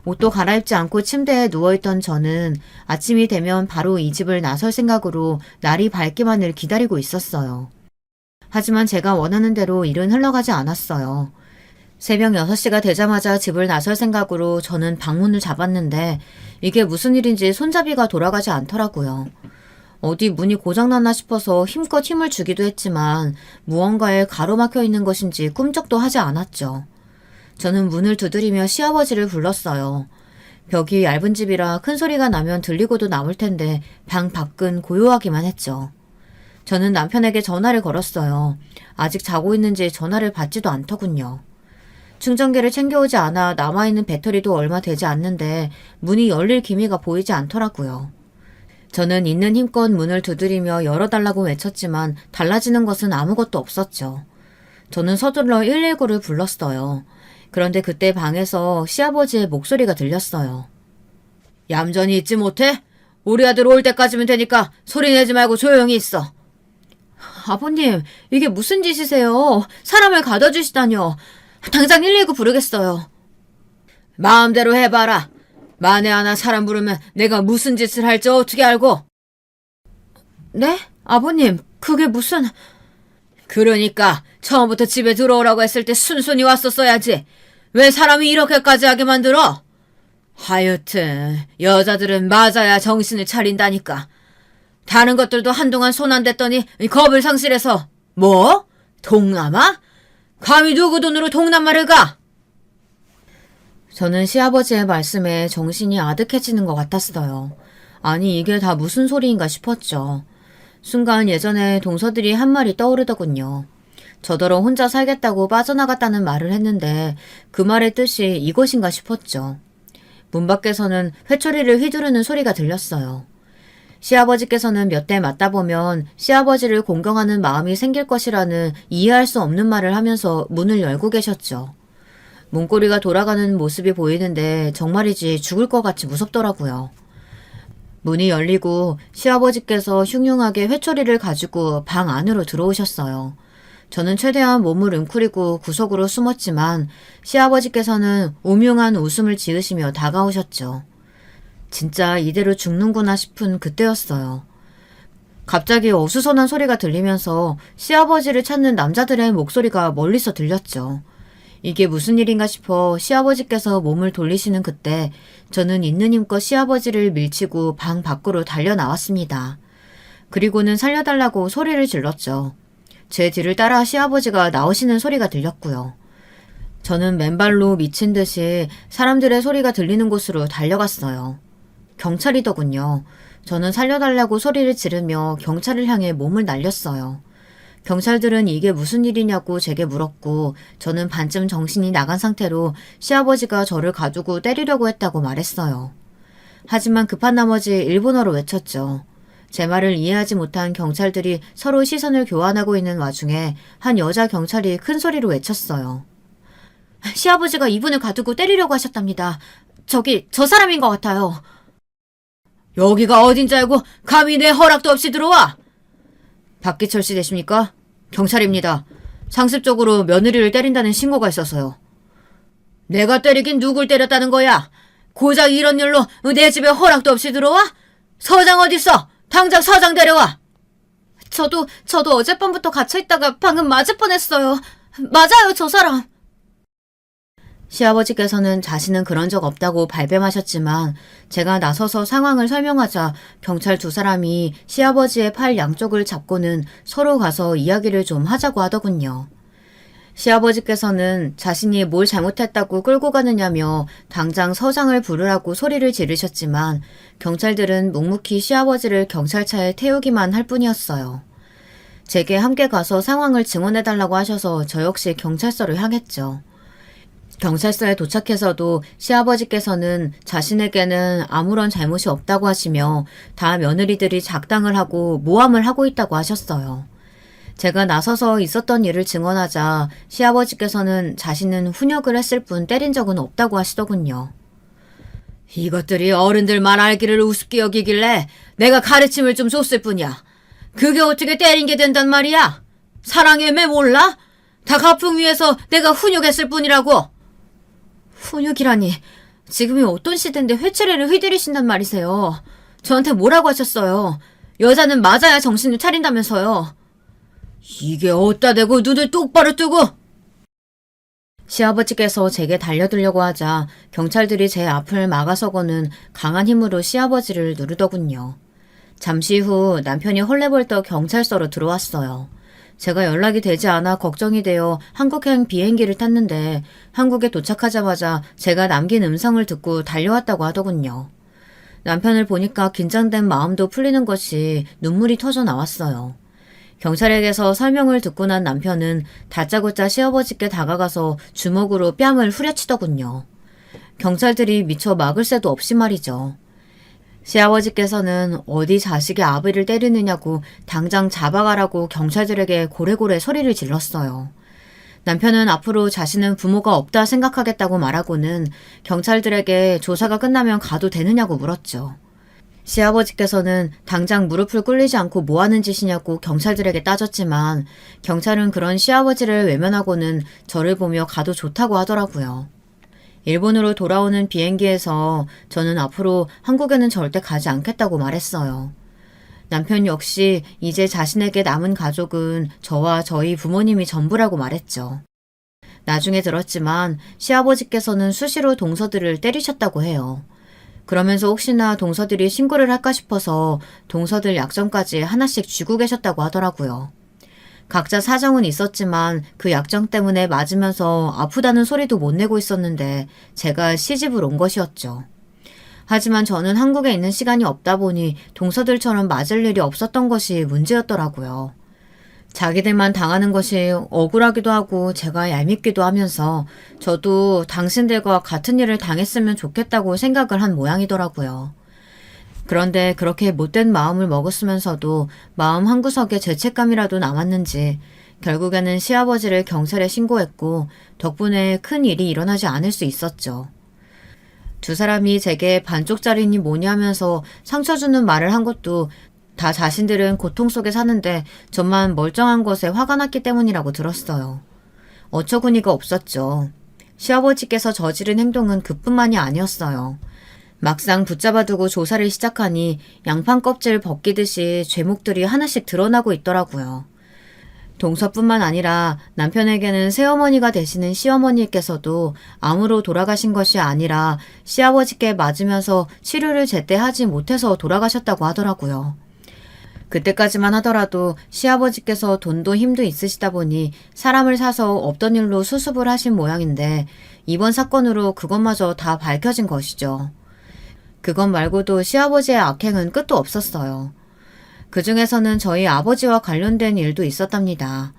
옷도 갈아입지 않고 침대에 누워있던 저는 아침이 되면 바로 이 집을 나설 생각으로 날이 밝기만을 기다리고 있었어요. 하지만 제가 원하는 대로 일은 흘러가지 않았어요. 새벽 6시가 되자마자 집을 나설 생각으로 저는 방문을 잡았는데 이게 무슨 일인지 손잡이가 돌아가지 않더라고요. 어디 문이 고장났나 싶어서 힘껏 힘을 주기도 했지만 무언가에 가로막혀 있는 것인지 꿈쩍도 하지 않았죠. 저는 문을 두드리며 시아버지를 불렀어요. 벽이 얇은 집이라 큰 소리가 나면 들리고도 남을 텐데 방 밖은 고요하기만 했죠. 저는 남편에게 전화를 걸었어요. 아직 자고 있는지 전화를 받지도 않더군요. 충전기를 챙겨오지 않아 남아있는 배터리도 얼마 되지 않는데 문이 열릴 기미가 보이지 않더라고요. 저는 있는 힘껏 문을 두드리며 열어달라고 외쳤지만 달라지는 것은 아무것도 없었죠. 저는 서둘러 119를 불렀어요. 그런데 그때 방에서 시아버지의 목소리가 들렸어요. 얌전히 있지 못해? 우리 아들 올 때까지면 되니까 소리 내지 말고 조용히 있어. 아버님, 이게 무슨 짓이세요? 사람을 가둬 주시다뇨. 당장 119 부르겠어요. 마음대로 해봐라. 만에 하나 사람 부르면 내가 무슨 짓을 할지 어떻게 알고? 네? 아버님, 그게 무슨... 그러니까 처음부터 집에 들어오라고 했을 때 순순히 왔었어야지. 왜 사람이 이렇게까지 하게 만들어? 하여튼 여자들은 맞아야 정신을 차린다니까. 다른 것들도 한동안 손 안 댔더니 겁을 상실해서. 뭐? 동남아? 감히 누구 돈으로 동남아를 가? 저는 시아버지의 말씀에 정신이 아득해지는 것 같았어요. 아니, 이게 다 무슨 소리인가 싶었죠. 순간 예전에 동서들이 한 말이 떠오르더군요. 저더러 혼자 살겠다고 빠져나갔다는 말을 했는데 그 말의 뜻이 이것인가 싶었죠. 문 밖에서는 회초리를 휘두르는 소리가 들렸어요. 시아버지께서는 몇 대 맞다 보면 시아버지를 공경하는 마음이 생길 것이라는 이해할 수 없는 말을 하면서 문을 열고 계셨죠. 문고리가 돌아가는 모습이 보이는데 정말이지 죽을 것 같이 무섭더라고요. 문이 열리고 시아버지께서 흉흉하게 회초리를 가지고 방 안으로 들어오셨어요. 저는 최대한 몸을 웅크리고 구석으로 숨었지만 시아버지께서는 오묘한 웃음을 지으시며 다가오셨죠. 진짜 이대로 죽는구나 싶은 그때였어요. 갑자기 어수선한 소리가 들리면서 시아버지를 찾는 남자들의 목소리가 멀리서 들렸죠. 이게 무슨 일인가 싶어 시아버지께서 몸을 돌리시는 그때 저는 있는 힘껏 시아버지를 밀치고 방 밖으로 달려나왔습니다. 그리고는 살려달라고 소리를 질렀죠. 제 뒤를 따라 시아버지가 나오시는 소리가 들렸고요. 저는 맨발로 미친 듯이 사람들의 소리가 들리는 곳으로 달려갔어요. 경찰이더군요. 저는 살려달라고 소리를 지르며 경찰을 향해 몸을 날렸어요. 경찰들은 이게 무슨 일이냐고 제게 물었고 저는 반쯤 정신이 나간 상태로 시아버지가 저를 가두고 때리려고 했다고 말했어요. 하지만 급한 나머지 일본어로 외쳤죠. 제 말을 이해하지 못한 경찰들이 서로 시선을 교환하고 있는 와중에 한 여자 경찰이 큰 소리로 외쳤어요. 시아버지가 이분을 가두고 때리려고 하셨답니다. 저기 저 사람인 것 같아요. 여기가 어딘지 알고 감히 내 허락도 없이 들어와! 박기철 씨 되십니까? 경찰입니다. 상습적으로 며느리를 때린다는 신고가 있어서요. 내가 때리긴 누굴 때렸다는 거야? 고작 이런 일로 내 집에 허락도 없이 들어와? 서장 어딨어? 당장 서장 데려와! 저도 어젯밤부터 갇혀있다가 방금 맞을 뻔했어요. 맞아요, 저 사람. 시아버지께서는 자신은 그런 적 없다고 발뺌하셨지만 제가 나서서 상황을 설명하자 경찰 두 사람이 시아버지의 팔 양쪽을 잡고는 서로 가서 이야기를 좀 하자고 하더군요. 시아버지께서는 자신이 뭘 잘못했다고 끌고 가느냐며 당장 서장을 부르라고 소리를 지르셨지만 경찰들은 묵묵히 시아버지를 경찰차에 태우기만 할 뿐이었어요. 제게 함께 가서 상황을 증언해달라고 하셔서 저 역시 경찰서를 향했죠. 경찰서에 도착해서도 시아버지께서는 자신에게는 아무런 잘못이 없다고 하시며 다 며느리들이 작당을 하고 모함을 하고 있다고 하셨어요. 제가 나서서 있었던 일을 증언하자 시아버지께서는 자신은 훈역을 했을 뿐 때린 적은 없다고 하시더군요. 이것들이 어른들만 알기를 우습게 여기길래 내가 가르침을 좀 줬을 뿐이야. 그게 어떻게 때린 게 된단 말이야? 사랑의 매 몰라? 다 가풍 위해서 내가 훈육했을 뿐이라고. 훈육이라니. 지금이 어떤 시대인데 회초리를 휘두르신단 말이세요. 저한테 뭐라고 하셨어요? 여자는 맞아야 정신을 차린다면서요. 이게 어디다 대고 눈을 똑바로 뜨고. 시아버지께서 제게 달려들려고 하자 경찰들이 제 앞을 막아서고는 강한 힘으로 시아버지를 누르더군요. 잠시 후 남편이 헐레벌떡 경찰서로 들어왔어요. 제가 연락이 되지 않아 걱정이 되어 한국행 비행기를 탔는데 한국에 도착하자마자 제가 남긴 음성을 듣고 달려왔다고 하더군요. 남편을 보니까 긴장된 마음도 풀리는 것이 눈물이 터져 나왔어요. 경찰에게서 설명을 듣고 난 남편은 다짜고짜 시아버지께 다가가서 주먹으로 뺨을 후려치더군요. 경찰들이 미처 막을 새도 없이 말이죠. 시아버지께서는 어디 자식의 아비를 때리느냐고 당장 잡아가라고 경찰들에게 고래고래 소리를 질렀어요. 남편은 앞으로 자신은 부모가 없다 생각하겠다고 말하고는 경찰들에게 조사가 끝나면 가도 되느냐고 물었죠. 시아버지께서는 당장 무릎을 꿇리지 않고 뭐하는 짓이냐고 경찰들에게 따졌지만 경찰은 그런 시아버지를 외면하고는 저를 보며 가도 좋다고 하더라고요. 일본으로 돌아오는 비행기에서 저는 앞으로 한국에는 절대 가지 않겠다고 말했어요. 남편 역시 이제 자신에게 남은 가족은 저와 저희 부모님이 전부라고 말했죠. 나중에 들었지만 시아버지께서는 수시로 동서들을 때리셨다고 해요. 그러면서 혹시나 동서들이 신고를 할까 싶어서 동서들 약점까지 하나씩 쥐고 계셨다고 하더라고요. 각자 사정은 있었지만 그 약점 때문에 맞으면서 아프다는 소리도 못 내고 있었는데 제가 시집을 온 것이었죠. 하지만 저는 한국에 있는 시간이 없다 보니 동서들처럼 맞을 일이 없었던 것이 문제였더라고요. 자기들만 당하는 것이 억울하기도 하고 제가 얄밉기도 하면서 저도 당신들과 같은 일을 당했으면 좋겠다고 생각을 한 모양이더라고요. 그런데 그렇게 못된 마음을 먹었으면서도 마음 한구석에 죄책감이라도 남았는지 결국에는 시아버지를 경찰에 신고했고 덕분에 큰 일이 일어나지 않을 수 있었죠. 두 사람이 제게 반쪽짜리니 뭐니 하면서 상처 주는 말을 한 것도 다 자신들은 고통 속에 사는데 저만 멀쩡한 것에 화가 났기 때문이라고 들었어요. 어처구니가 없었죠. 시아버지께서 저지른 행동은 그뿐만이 아니었어요. 막상 붙잡아두고 조사를 시작하니 양판 껍질 벗기듯이 죄목들이 하나씩 드러나고 있더라고요. 동서뿐만 아니라 남편에게는 새어머니가 되시는 시어머니께서도 암으로 돌아가신 것이 아니라 시아버지께 맞으면서 치료를 제때 하지 못해서 돌아가셨다고 하더라고요. 그때까지만 하더라도 시아버지께서 돈도 힘도 있으시다 보니 사람을 사서 없던 일로 수습을 하신 모양인데 이번 사건으로 그것마저 다 밝혀진 것이죠. 그것 말고도 시아버지의 악행은 끝도 없었어요. 그 중에서는 저희 아버지와 관련된 일도 있었답니다.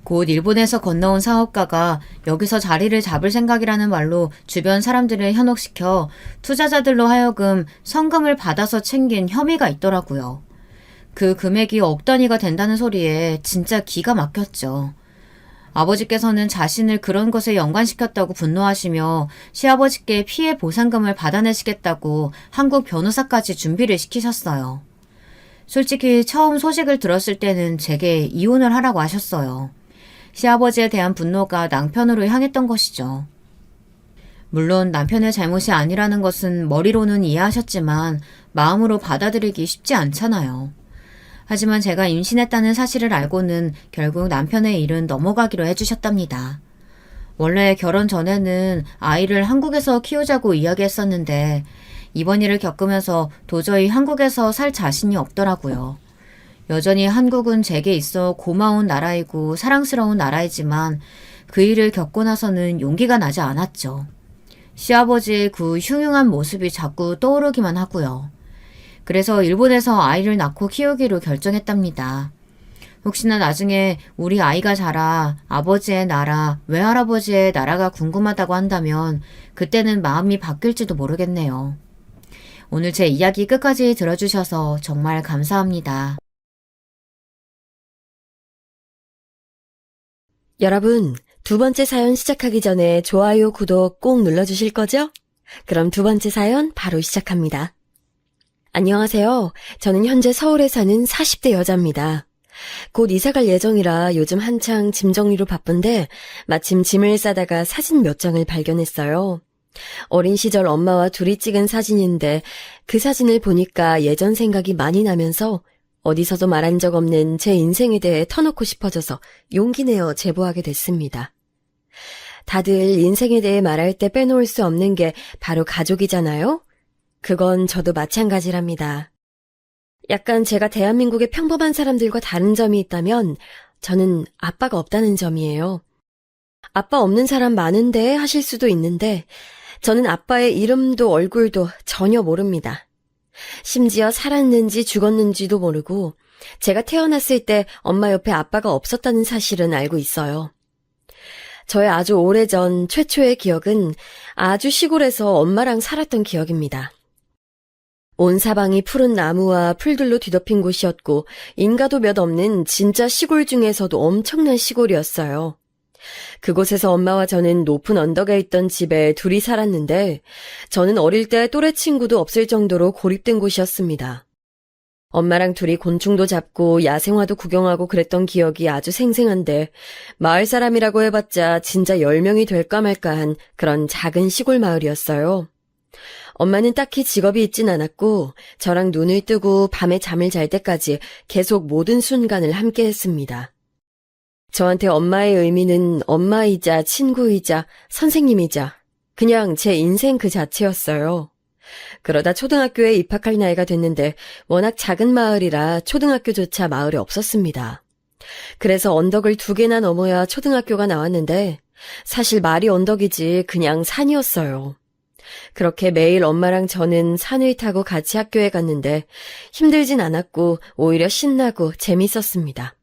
곧 일본에서 건너온 사업가가 여기서 자리를 잡을 생각이라는 말로 주변 사람들을 현혹시켜 투자자들로 하여금 성금을 받아서 챙긴 혐의가 있더라고요. 그 금액이 억 단위가 된다는 소리에 진짜 기가 막혔죠. 아버지께서는 자신을 그런 것에 연관시켰다고 분노하시며 시아버지께 피해 보상금을 받아내시겠다고 한국 변호사까지 준비를 시키셨어요. 솔직히 처음 소식을 들었을 때는 제게 이혼을 하라고 하셨어요. 시아버지에 대한 분노가 남편으로 향했던 것이죠. 물론 남편의 잘못이 아니라는 것은 머리로는 이해하셨지만 마음으로 받아들이기 쉽지 않잖아요. 하지만 제가 임신했다는 사실을 알고는 결국 남편의 일은 넘어가기로 해주셨답니다. 원래 결혼 전에는 아이를 한국에서 키우자고 이야기했었는데 이번 일을 겪으면서 도저히 한국에서 살 자신이 없더라고요. 여전히 한국은 제게 있어 고마운 나라이고 사랑스러운 나라이지만 그 일을 겪고 나서는 용기가 나지 않았죠. 시아버지의 그 흉흉한 모습이 자꾸 떠오르기만 하고요. 그래서 일본에서 아이를 낳고 키우기로 결정했답니다. 혹시나 나중에 우리 아이가 자라 아버지의 나라, 외할아버지의 나라가 궁금하다고 한다면 그때는 마음이 바뀔지도 모르겠네요. 오늘 제 이야기 끝까지 들어주셔서 정말 감사합니다. 여러분, 두 번째 사연 시작하기 전에 좋아요, 구독 꼭 눌러주실 거죠? 그럼 두 번째 사연 바로 시작합니다. 안녕하세요. 저는 현재 서울에 사는 40대 여자입니다. 곧 이사갈 예정이라 요즘 한창 짐 정리로 바쁜데 마침 짐을 싸다가 사진 몇 장을 발견했어요. 어린 시절 엄마와 둘이 찍은 사진인데 그 사진을 보니까 예전 생각이 많이 나면서 어디서도 말한 적 없는 제 인생에 대해 터놓고 싶어져서 용기 내어 제보하게 됐습니다. 다들 인생에 대해 말할 때 빼놓을 수 없는 게 바로 가족이잖아요? 그건 저도 마찬가지랍니다. 약간 제가 대한민국의 평범한 사람들과 다른 점이 있다면 저는 아빠가 없다는 점이에요. 아빠 없는 사람 많은데 하실 수도 있는데 저는 아빠의 이름도 얼굴도 전혀 모릅니다. 심지어 살았는지 죽었는지도 모르고 제가 태어났을 때 엄마 옆에 아빠가 없었다는 사실은 알고 있어요. 저의 아주 오래전 최초의 기억은 아주 시골에서 엄마랑 살았던 기억입니다. 온 사방이 푸른 나무와 풀들로 뒤덮인 곳이었고 인가도 몇 없는 진짜 시골 중에서도 엄청난 시골이었어요. 그곳에서 엄마와 저는 높은 언덕에 있던 집에 둘이 살았는데 저는 어릴 때 또래 친구도 없을 정도로 고립된 곳이었습니다. 엄마랑 둘이 곤충도 잡고 야생화도 구경하고 그랬던 기억이 아주 생생한데 마을 사람이라고 해봤자 진짜 10명이 될까 말까한 그런 작은 시골 마을이었어요. 엄마는 딱히 직업이 있진 않았고 저랑 눈을 뜨고 밤에 잠을 잘 때까지 계속 모든 순간을 함께 했습니다. 저한테 엄마의 의미는 엄마이자 친구이자 선생님이자 그냥 제 인생 그 자체였어요. 그러다 초등학교에 입학할 나이가 됐는데 워낙 작은 마을이라 초등학교조차 마을에 없었습니다. 그래서 언덕을 2개나 넘어야 초등학교가 나왔는데 사실 말이 언덕이지 그냥 산이었어요. 그렇게 매일 엄마랑 저는 산을 타고 같이 학교에 갔는데 힘들진 않았고 오히려 신나고 재밌었습니다.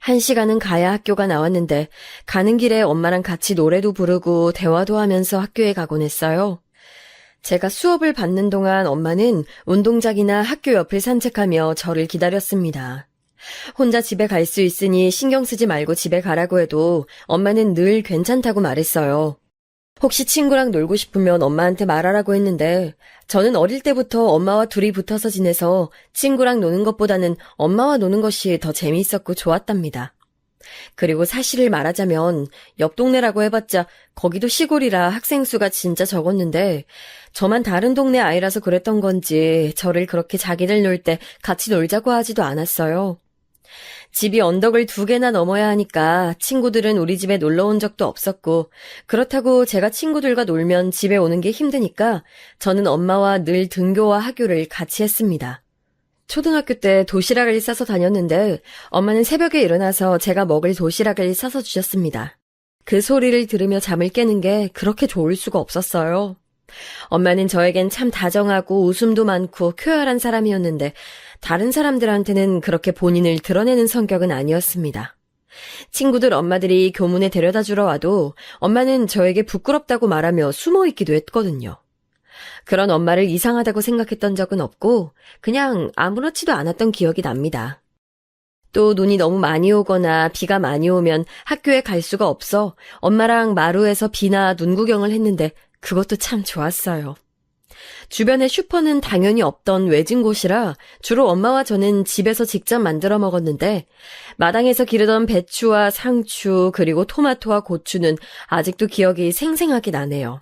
1시간은 가야 학교가 나왔는데 가는 길에 엄마랑 같이 노래도 부르고 대화도 하면서 학교에 가곤 했어요. 제가 수업을 받는 동안 엄마는 운동장이나 학교 옆을 산책하며 저를 기다렸습니다. 혼자 집에 갈 수 있으니 신경 쓰지 말고 집에 가라고 해도 엄마는 늘 괜찮다고 말했어요. 혹시 친구랑 놀고 싶으면 엄마한테 말하라고 했는데 저는 어릴 때부터 엄마와 둘이 붙어서 지내서 친구랑 노는 것보다는 엄마와 노는 것이 더 재미있었고 좋았답니다. 그리고 사실을 말하자면 옆 동네라고 해봤자 거기도 시골이라 학생 수가 진짜 적었는데 저만 다른 동네 아이라서 그랬던 건지 저를 그렇게 자기들 놀 때 같이 놀자고 하지도 않았어요. 집이 언덕을 2개나 넘어야 하니까 친구들은 우리 집에 놀러 온 적도 없었고 그렇다고 제가 친구들과 놀면 집에 오는 게 힘드니까 저는 엄마와 늘 등교와 하교를 같이 했습니다. 초등학교 때 도시락을 싸서 다녔는데 엄마는 새벽에 일어나서 제가 먹을 도시락을 싸서 주셨습니다. 그 소리를 들으며 잠을 깨는 게 그렇게 좋을 수가 없었어요. 엄마는 저에겐 참 다정하고 웃음도 많고 쾌활한 사람이었는데 다른 사람들한테는 그렇게 본인을 드러내는 성격은 아니었습니다. 친구들 엄마들이 교문에 데려다 주러 와도 엄마는 저에게 부끄럽다고 말하며 숨어 있기도 했거든요. 그런 엄마를 이상하다고 생각했던 적은 없고 그냥 아무렇지도 않았던 기억이 납니다. 또 눈이 너무 많이 오거나 비가 많이 오면 학교에 갈 수가 없어 엄마랑 마루에서 비나 눈 구경을 했는데 그것도 참 좋았어요. 주변에 슈퍼는 당연히 없던 외진 곳이라 주로 엄마와 저는 집에서 직접 만들어 먹었는데 마당에서 기르던 배추와 상추 그리고 토마토와 고추는 아직도 기억이 생생하게 나네요.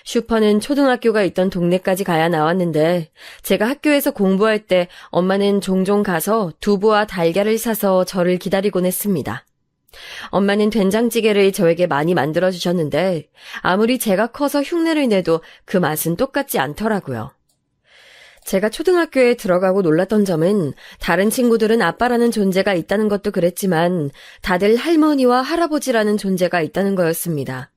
슈퍼는 초등학교가 있던 동네까지 가야 나왔는데 제가 학교에서 공부할 때 엄마는 종종 가서 두부와 달걀을 사서 저를 기다리곤 했습니다. 엄마는 된장찌개를 저에게 많이 만들어주셨는데 아무리 제가 커서 흉내를 내도 그 맛은 똑같지 않더라고요. 제가 초등학교에 들어가고 놀랐던 점은 다른 친구들은 아빠라는 존재가 있다는 것도 그랬지만 다들 할머니와 할아버지라는 존재가 있다는 거였습니다.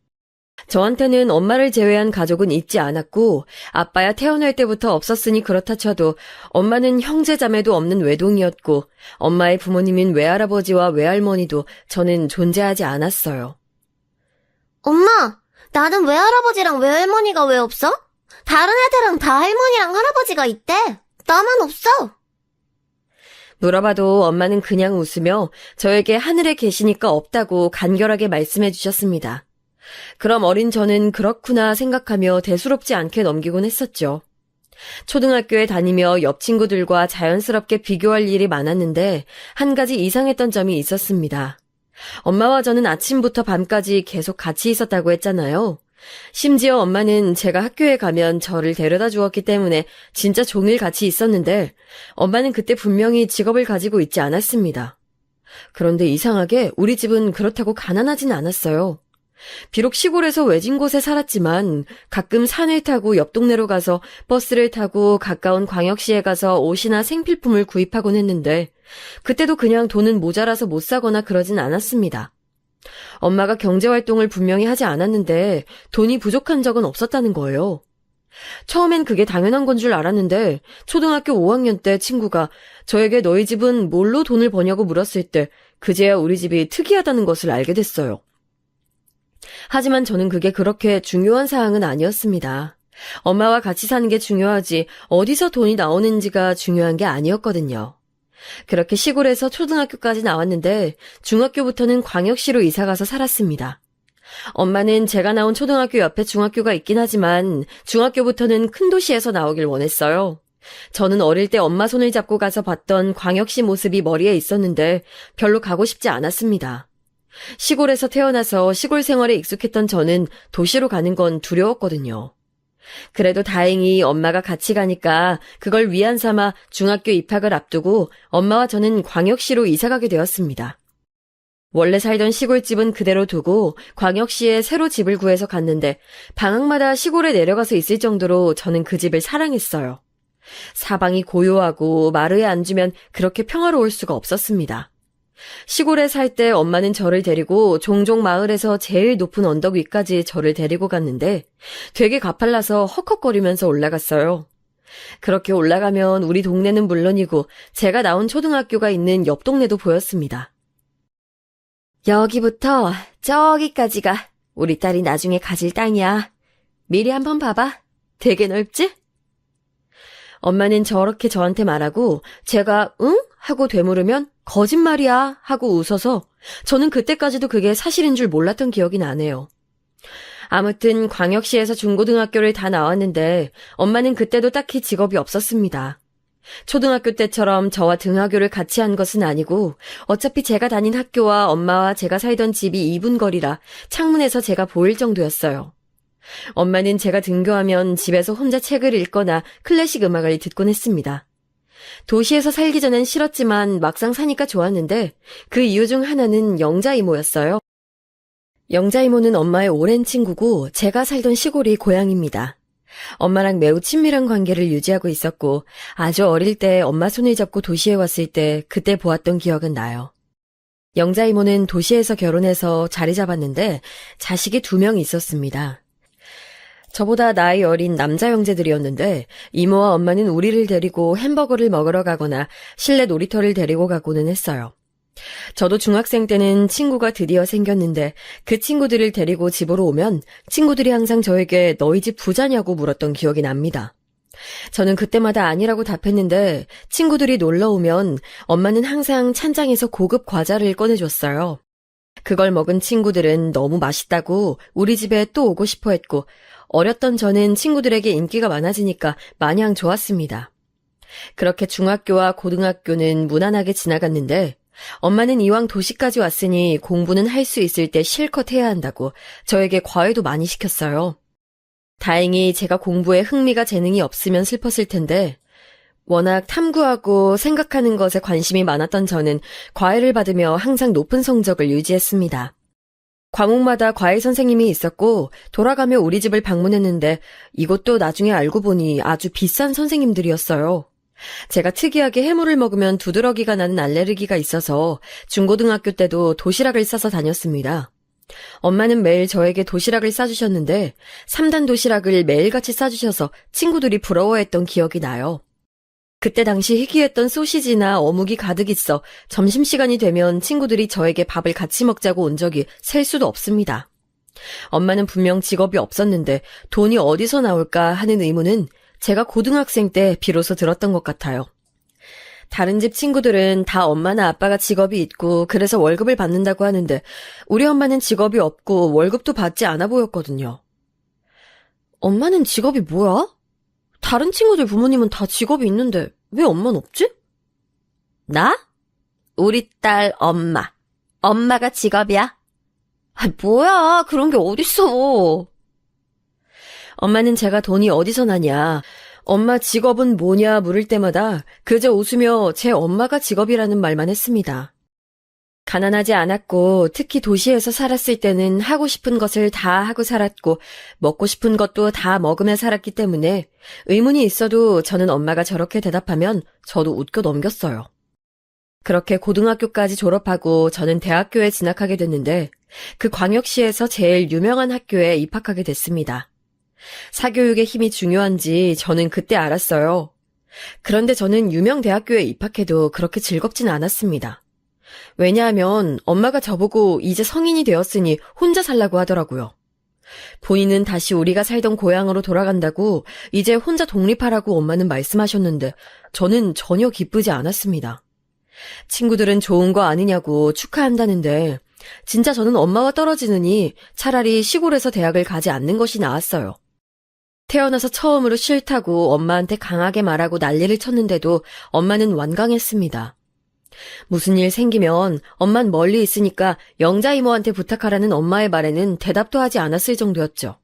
저한테는 엄마를 제외한 가족은 있지 않았고 아빠야 태어날 때부터 없었으니 그렇다 쳐도 엄마는 형제자매도 없는 외동이었고 엄마의 부모님인 외할아버지와 외할머니도 저는 존재하지 않았어요. 엄마, 나는 외할아버지랑 외할머니가 왜 없어? 다른 애들은 다 할머니랑 할아버지가 있대. 나만 없어. 물어봐도 엄마는 그냥 웃으며 저에게 하늘에 계시니까 없다고 간결하게 말씀해 주셨습니다. 그럼 어린 저는 그렇구나 생각하며 대수롭지 않게 넘기곤 했었죠. 초등학교에 다니며 옆 친구들과 자연스럽게 비교할 일이 많았는데 한 가지 이상했던 점이 있었습니다. 엄마와 저는 아침부터 밤까지 계속 같이 있었다고 했잖아요. 심지어 엄마는 제가 학교에 가면 저를 데려다 주었기 때문에 진짜 종일 같이 있었는데 엄마는 그때 분명히 직업을 가지고 있지 않았습니다. 그런데 이상하게 우리 집은 그렇다고 가난하진 않았어요. 비록 시골에서 외진 곳에 살았지만 가끔 산을 타고 옆 동네로 가서 버스를 타고 가까운 광역시에 가서 옷이나 생필품을 구입하곤 했는데 그때도 그냥 돈은 모자라서 못 사거나 그러진 않았습니다. 엄마가 경제활동을 분명히 하지 않았는데 돈이 부족한 적은 없었다는 거예요. 처음엔 그게 당연한 건 줄 알았는데 초등학교 5학년 때 친구가 저에게 너희 집은 뭘로 돈을 버냐고 물었을 때 그제야 우리 집이 특이하다는 것을 알게 됐어요. 하지만 저는 그게 그렇게 중요한 사항은 아니었습니다. 엄마와 같이 사는 게 중요하지 어디서 돈이 나오는지가 중요한 게 아니었거든요. 그렇게 시골에서 초등학교까지 나왔는데 중학교부터는 광역시로 이사가서 살았습니다. 엄마는 제가 나온 초등학교 옆에 중학교가 있긴 하지만 중학교부터는 큰 도시에서 나오길 원했어요. 저는 어릴 때 엄마 손을 잡고 가서 봤던 광역시 모습이 머리에 있었는데 별로 가고 싶지 않았습니다. 시골에서 태어나서 시골 생활에 익숙했던 저는 도시로 가는 건 두려웠거든요. 그래도 다행히 엄마가 같이 가니까 그걸 위안 삼아 중학교 입학을 앞두고 엄마와 저는 광역시로 이사가게 되었습니다. 원래 살던 시골집은 그대로 두고 광역시에 새로 집을 구해서 갔는데 방학마다 시골에 내려가서 있을 정도로 저는 그 집을 사랑했어요. 사방이 고요하고 마루에 앉으면 그렇게 평화로울 수가 없었습니다. 시골에 살 때 엄마는 저를 데리고 종종 마을에서 제일 높은 언덕 위까지 저를 데리고 갔는데 되게 가팔라서 헉헉거리면서 올라갔어요. 그렇게 올라가면 우리 동네는 물론이고 제가 나온 초등학교가 있는 옆 동네도 보였습니다. 여기부터 저기까지가 우리 딸이 나중에 가질 땅이야. 미리 한번 봐봐. 되게 넓지? 엄마는 저렇게 저한테 말하고 제가 응? 하고 되물으면 거짓말이야 하고 웃어서 저는 그때까지도 그게 사실인 줄 몰랐던 기억이 나네요. 아무튼 광역시에서 중고등학교를 다 나왔는데 엄마는 그때도 딱히 직업이 없었습니다. 초등학교 때처럼 저와 등하교를 같이 한 것은 아니고 어차피 제가 다닌 학교와 엄마와 제가 살던 집이 2분 거리라 창문에서 제가 보일 정도였어요. 엄마는 제가 등교하면 집에서 혼자 책을 읽거나 클래식 음악을 듣곤 했습니다. 도시에서 살기 전엔 싫었지만 막상 사니까 좋았는데 그 이유 중 하나는 영자 이모였어요. 영자 이모는 엄마의 오랜 친구고 제가 살던 시골이 고향입니다. 엄마랑 매우 친밀한 관계를 유지하고 있었고 아주 어릴 때 엄마 손을 잡고 도시에 왔을 때 그때 보았던 기억은 나요. 영자 이모는 도시에서 결혼해서 자리 잡았는데 자식이 2명 있었습니다. 저보다 나이 어린 남자 형제들이었는데 이모와 엄마는 우리를 데리고 햄버거를 먹으러 가거나 실내 놀이터를 데리고 가고는 했어요. 저도 중학생 때는 친구가 드디어 생겼는데 그 친구들을 데리고 집으로 오면 친구들이 항상 저에게 너희 집 부자냐고 물었던 기억이 납니다. 저는 그때마다 아니라고 답했는데 친구들이 놀러 오면 엄마는 항상 찬장에서 고급 과자를 꺼내줬어요. 그걸 먹은 친구들은 너무 맛있다고 우리 집에 또 오고 싶어 했고 어렸던 저는 친구들에게 인기가 많아지니까 마냥 좋았습니다. 그렇게 중학교와 고등학교는 무난하게 지나갔는데 엄마는 이왕 도시까지 왔으니 공부는 할 수 있을 때 실컷 해야 한다고 저에게 과외도 많이 시켰어요. 다행히 제가 공부에 흥미가 재능이 없으면 슬펐을 텐데 워낙 탐구하고 생각하는 것에 관심이 많았던 저는 과외를 받으며 항상 높은 성적을 유지했습니다. 과목마다 과외 선생님이 있었고 돌아가며 우리 집을 방문했는데 이것도 나중에 알고 보니 아주 비싼 선생님들이었어요. 제가 특이하게 해물을 먹으면 두드러기가 나는 알레르기가 있어서 중고등학교 때도 도시락을 싸서 다녔습니다. 엄마는 매일 저에게 도시락을 싸주셨는데 3단 도시락을 매일같이 싸주셔서 친구들이 부러워했던 기억이 나요. 그때 당시 희귀했던 소시지나 어묵이 가득 있어 점심시간이 되면 친구들이 저에게 밥을 같이 먹자고 온 적이 셀 수도 없습니다. 엄마는 분명 직업이 없었는데 돈이 어디서 나올까 하는 의문은 제가 고등학생 때 비로소 들었던 것 같아요. 다른 집 친구들은 다 엄마나 아빠가 직업이 있고 그래서 월급을 받는다고 하는데 우리 엄마는 직업이 없고 월급도 받지 않아 보였거든요. 엄마는 직업이 뭐야? 다른 친구들 부모님은 다 직업이 있는데 왜 엄마는 없지? 나? 우리 딸 엄마. 엄마가 직업이야? 아, 뭐야. 그런 게 어딨어. 엄마는 제가 돈이 어디서 나냐, 엄마 직업은 뭐냐 물을 때마다 그저 웃으며 제 엄마가 직업이라는 말만 했습니다. 가난하지 않았고 특히 도시에서 살았을 때는 하고 싶은 것을 다 하고 살았고 먹고 싶은 것도 다 먹으며 살았기 때문에 의문이 있어도 저는 엄마가 저렇게 대답하면 저도 웃고 넘겼어요. 그렇게 고등학교까지 졸업하고 저는 대학교에 진학하게 됐는데 그 광역시에서 제일 유명한 학교에 입학하게 됐습니다. 사교육의 힘이 중요한지 저는 그때 알았어요. 그런데 저는 유명 대학교에 입학해도 그렇게 즐겁진 않았습니다. 왜냐하면 엄마가 저보고 이제 성인이 되었으니 혼자 살라고 하더라고요. 본인은 다시 우리가 살던 고향으로 돌아간다고 이제 혼자 독립하라고 엄마는 말씀하셨는데 저는 전혀 기쁘지 않았습니다. 친구들은 좋은 거 아니냐고 축하한다는데 진짜 저는 엄마와 떨어지느니 차라리 시골에서 대학을 가지 않는 것이 나았어요. 태어나서 처음으로 싫다고 엄마한테 강하게 말하고 난리를 쳤는데도 엄마는 완강했습니다. 무슨 일 생기면 엄만 멀리 있으니까 영자 이모한테 부탁하라는 엄마의 말에는 대답도 하지 않았을 정도였죠.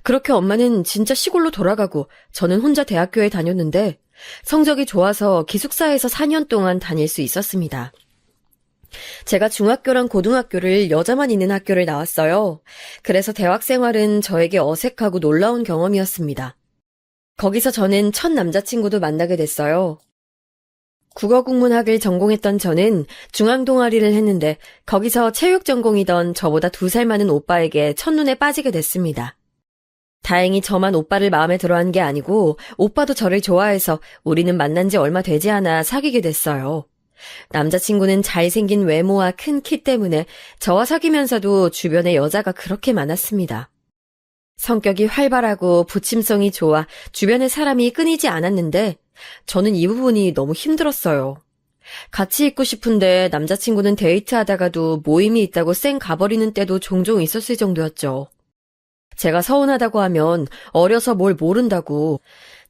그렇게 엄마는 진짜 시골로 돌아가고 저는 혼자 대학교에 다녔는데 성적이 좋아서 기숙사에서 4년 동안 다닐 수 있었습니다. 제가 중학교랑 고등학교를 여자만 있는 학교를 나왔어요. 그래서 대학 생활은 저에게 어색하고 놀라운 경험이었습니다. 거기서 저는 첫 남자친구도 만나게 됐어요. 국어국문학을 전공했던 저는 중앙 동아리를 했는데 거기서 체육 전공이던 저보다 2살 많은 오빠에게 첫눈에 빠지게 됐습니다. 다행히 저만 오빠를 마음에 들어한 게 아니고 오빠도 저를 좋아해서 우리는 만난 지 얼마 되지 않아 사귀게 됐어요. 남자친구는 잘생긴 외모와 큰 키 때문에 저와 사귀면서도 주변에 여자가 그렇게 많았습니다. 성격이 활발하고 부침성이 좋아 주변에 사람이 끊이지 않았는데 저는 이 부분이 너무 힘들었어요. 같이 있고 싶은데 남자친구는 데이트하다가도 모임이 있다고 쌩 가버리는 때도 종종 있었을 정도였죠. 제가 서운하다고 하면 어려서 뭘 모른다고,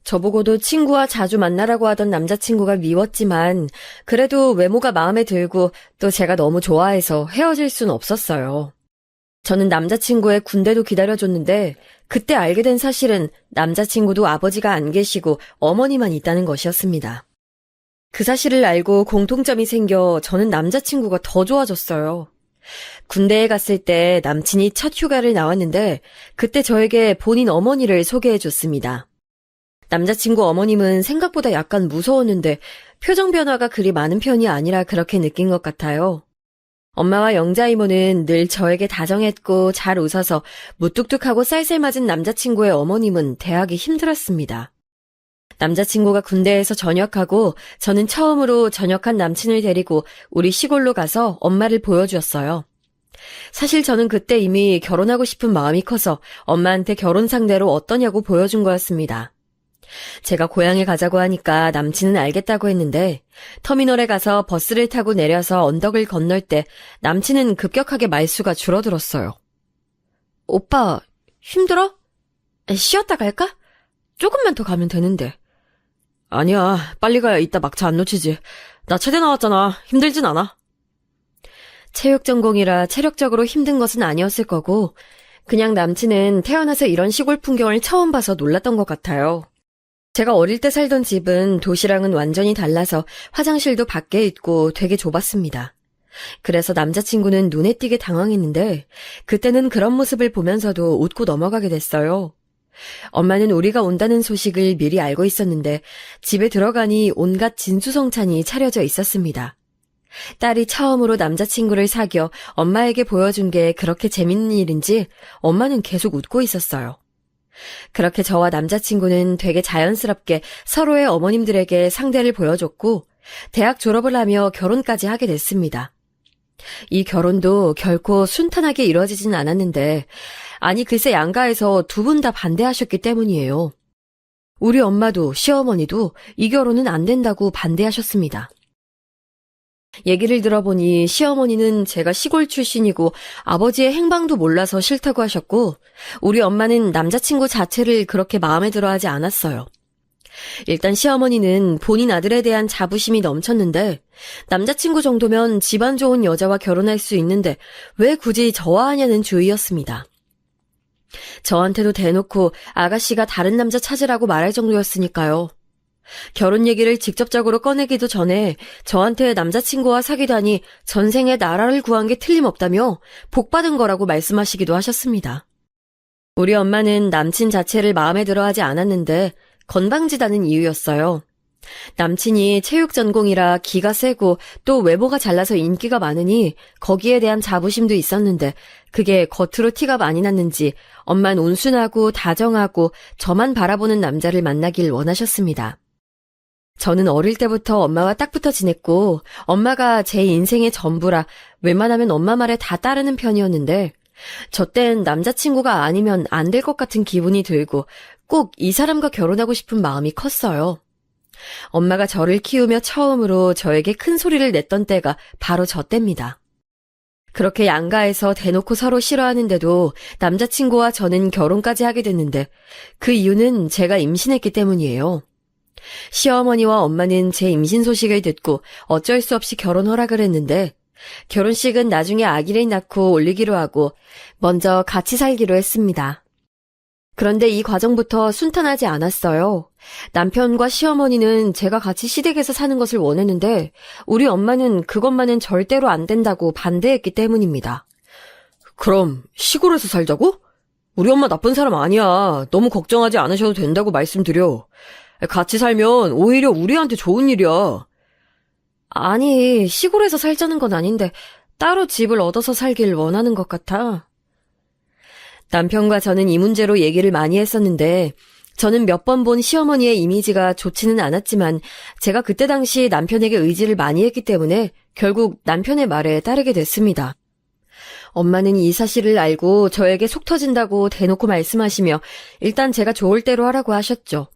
저보고도 친구와 자주 만나라고 하던 남자친구가 미웠지만 그래도 외모가 마음에 들고 또 제가 너무 좋아해서 헤어질 순 없었어요. 저는 남자친구의 군대도 기다려줬는데 그때 알게 된 사실은 남자친구도 아버지가 안 계시고 어머니만 있다는 것이었습니다. 그 사실을 알고 공통점이 생겨 저는 남자친구가 더 좋아졌어요. 군대에 갔을 때 남친이 첫 휴가를 나왔는데 그때 저에게 본인 어머니를 소개해줬습니다. 남자친구 어머님은 생각보다 약간 무서웠는데 표정 변화가 그리 많은 편이 아니라 그렇게 느낀 것 같아요. 엄마와 영자 이모는 늘 저에게 다정했고 잘 웃어서 무뚝뚝하고 쌀쌀 맞은 남자친구의 어머님은 대하기 힘들었습니다. 남자친구가 군대에서 전역하고 저는 처음으로 전역한 남친을 데리고 우리 시골로 가서 엄마를 보여주었어요. 사실 저는 그때 이미 결혼하고 싶은 마음이 커서 엄마한테 결혼 상대로 어떠냐고 보여준 거였습니다. 제가 고향에 가자고 하니까 남친은 알겠다고 했는데 터미널에 가서 버스를 타고 내려서 언덕을 건널 때 남친은 급격하게 말수가 줄어들었어요. 오빠, 힘들어? 쉬었다 갈까? 조금만 더 가면 되는데. 아니야, 빨리 가야 이따 막차 안 놓치지. 나 체대 나왔잖아. 힘들진 않아. 체육 전공이라 체력적으로 힘든 것은 아니었을 거고 그냥 남친은 태어나서 이런 시골 풍경을 처음 봐서 놀랐던 것 같아요. 제가 어릴 때 살던 집은 도시랑은 완전히 달라서 화장실도 밖에 있고 되게 좁았습니다. 그래서 남자친구는 눈에 띄게 당황했는데 그때는 그런 모습을 보면서도 웃고 넘어가게 됐어요. 엄마는 우리가 온다는 소식을 미리 알고 있었는데 집에 들어가니 온갖 진수성찬이 차려져 있었습니다. 딸이 처음으로 남자친구를 사귀어 엄마에게 보여준 게 그렇게 재밌는 일인지 엄마는 계속 웃고 있었어요. 그렇게 저와 남자친구는 되게 자연스럽게 서로의 어머님들에게 상대를 보여줬고 대학 졸업을 하며 결혼까지 하게 됐습니다. 이 결혼도 결코 순탄하게 이루어지진 않았는데 아니 글쎄 양가에서 두 분 다 반대하셨기 때문이에요. 우리 엄마도 시어머니도 이 결혼은 안 된다고 반대하셨습니다. 얘기를 들어보니 시어머니는 제가 시골 출신이고 아버지의 행방도 몰라서 싫다고 하셨고 우리 엄마는 남자친구 자체를 그렇게 마음에 들어하지 않았어요. 일단 시어머니는 본인 아들에 대한 자부심이 넘쳤는데 남자친구 정도면 집안 좋은 여자와 결혼할 수 있는데 왜 굳이 저와 하냐는 주의였습니다. 저한테도 대놓고 아가씨가 다른 남자 찾으라고 말할 정도였으니까요. 결혼 얘기를 직접적으로 꺼내기도 전에 저한테 남자친구와 사귀다니 전생에 나라를 구한 게 틀림없다며 복받은 거라고 말씀하시기도 하셨습니다. 우리 엄마는 남친 자체를 마음에 들어하지 않았는데 건방지다는 이유였어요. 남친이 체육 전공이라 기가 세고 또 외모가 잘나서 인기가 많으니 거기에 대한 자부심도 있었는데 그게 겉으로 티가 많이 났는지 엄마는 온순하고 다정하고 저만 바라보는 남자를 만나길 원하셨습니다. 저는 어릴 때부터 엄마와 딱 붙어 지냈고 엄마가 제 인생의 전부라 웬만하면 엄마 말에 다 따르는 편이었는데 저 땐 남자친구가 아니면 안 될 것 같은 기분이 들고 꼭 이 사람과 결혼하고 싶은 마음이 컸어요. 엄마가 저를 키우며 처음으로 저에게 큰 소리를 냈던 때가 바로 저 때입니다. 그렇게 양가에서 대놓고 서로 싫어하는데도 남자친구와 저는 결혼까지 하게 됐는데 그 이유는 제가 임신했기 때문이에요. 시어머니와 엄마는 제 임신 소식을 듣고 어쩔 수 없이 결혼 허락을 했는데 결혼식은 나중에 아기를 낳고 올리기로 하고 먼저 같이 살기로 했습니다. 그런데 이 과정부터 순탄하지 않았어요. 남편과 시어머니는 제가 같이 시댁에서 사는 것을 원했는데 우리 엄마는 그것만은 절대로 안 된다고 반대했기 때문입니다. 그럼 시골에서 살자고? 우리 엄마 나쁜 사람 아니야. 너무 걱정하지 않으셔도 된다고 말씀드려. 같이 살면 오히려 우리한테 좋은 일이야. 아니, 시골에서 살자는 건 아닌데 따로 집을 얻어서 살길 원하는 것 같아. 남편과 저는 이 문제로 얘기를 많이 했었는데 저는 몇 번 본 시어머니의 이미지가 좋지는 않았지만 제가 그때 당시 남편에게 의지를 많이 했기 때문에 결국 남편의 말에 따르게 됐습니다. 엄마는 이 사실을 알고 저에게 속 터진다고 대놓고 말씀하시며 일단 제가 좋을 대로 하라고 하셨죠.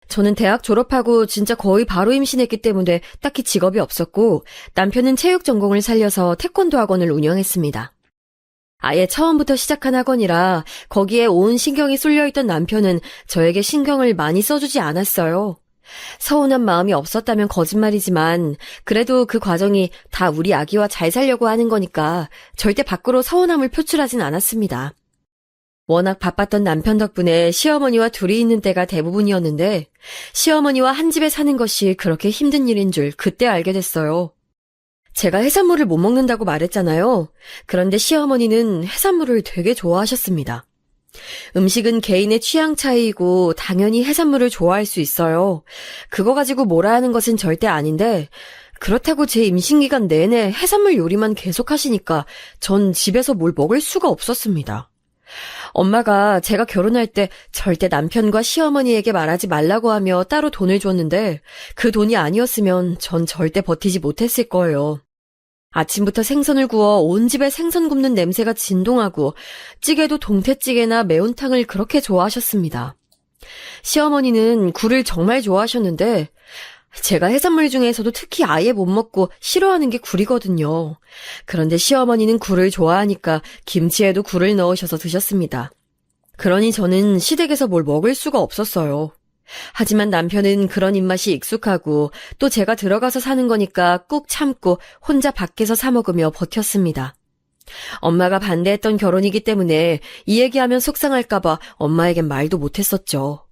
저는 대학 졸업하고 진짜 거의 바로 임신했기 때문에 딱히 직업이 없었고 남편은 체육 전공을 살려서 태권도 학원을 운영했습니다. 아예 처음부터 시작한 학원이라 거기에 온 신경이 쏠려있던 남편은 저에게 신경을 많이 써주지 않았어요. 서운한 마음이 없었다면 거짓말이지만 그래도 그 과정이 다 우리 아기와 잘 살려고 하는 거니까 절대 밖으로 서운함을 표출하진 않았습니다. 워낙 바빴던 남편 덕분에 시어머니와 둘이 있는 때가 대부분이었는데 시어머니와 한 집에 사는 것이 그렇게 힘든 일인 줄 그때 알게 됐어요. 제가 해산물을 못 먹는다고 말했잖아요. 그런데 시어머니는 해산물을 되게 좋아하셨습니다. 음식은 개인의 취향 차이이고 당연히 해산물을 좋아할 수 있어요. 그거 가지고 뭐라 하는 것은 절대 아닌데 그렇다고 제 임신기간 내내 해산물 요리만 계속 하시니까 전 집에서 뭘 먹을 수가 없었습니다. 엄마가 제가 결혼할 때 절대 남편과 시어머니에게 말하지 말라고 하며 따로 돈을 줬는데 그 돈이 아니었으면 전 절대 버티지 못했을 거예요. 아침부터 생선을 구워 온 집에 생선 굽는 냄새가 진동하고 찌개도 동태찌개나 매운탕을 그렇게 좋아하셨습니다. 시어머니는 굴을 정말 좋아하셨는데 제가 해산물 중에서도 특히 아예 못 먹고 싫어하는 게 굴이거든요. 그런데 시어머니는 굴을 좋아하니까 김치에도 굴을 넣으셔서 드셨습니다. 그러니 저는 시댁에서 뭘 먹을 수가 없었어요. 하지만 남편은 그런 입맛이 익숙하고 또 제가 들어가서 사는 거니까 꾹 참고 혼자 밖에서 사 먹으며 버텼습니다. 엄마가 반대했던 결혼이기 때문에 이 얘기하면 속상할까봐 엄마에겐 말도 못했었죠.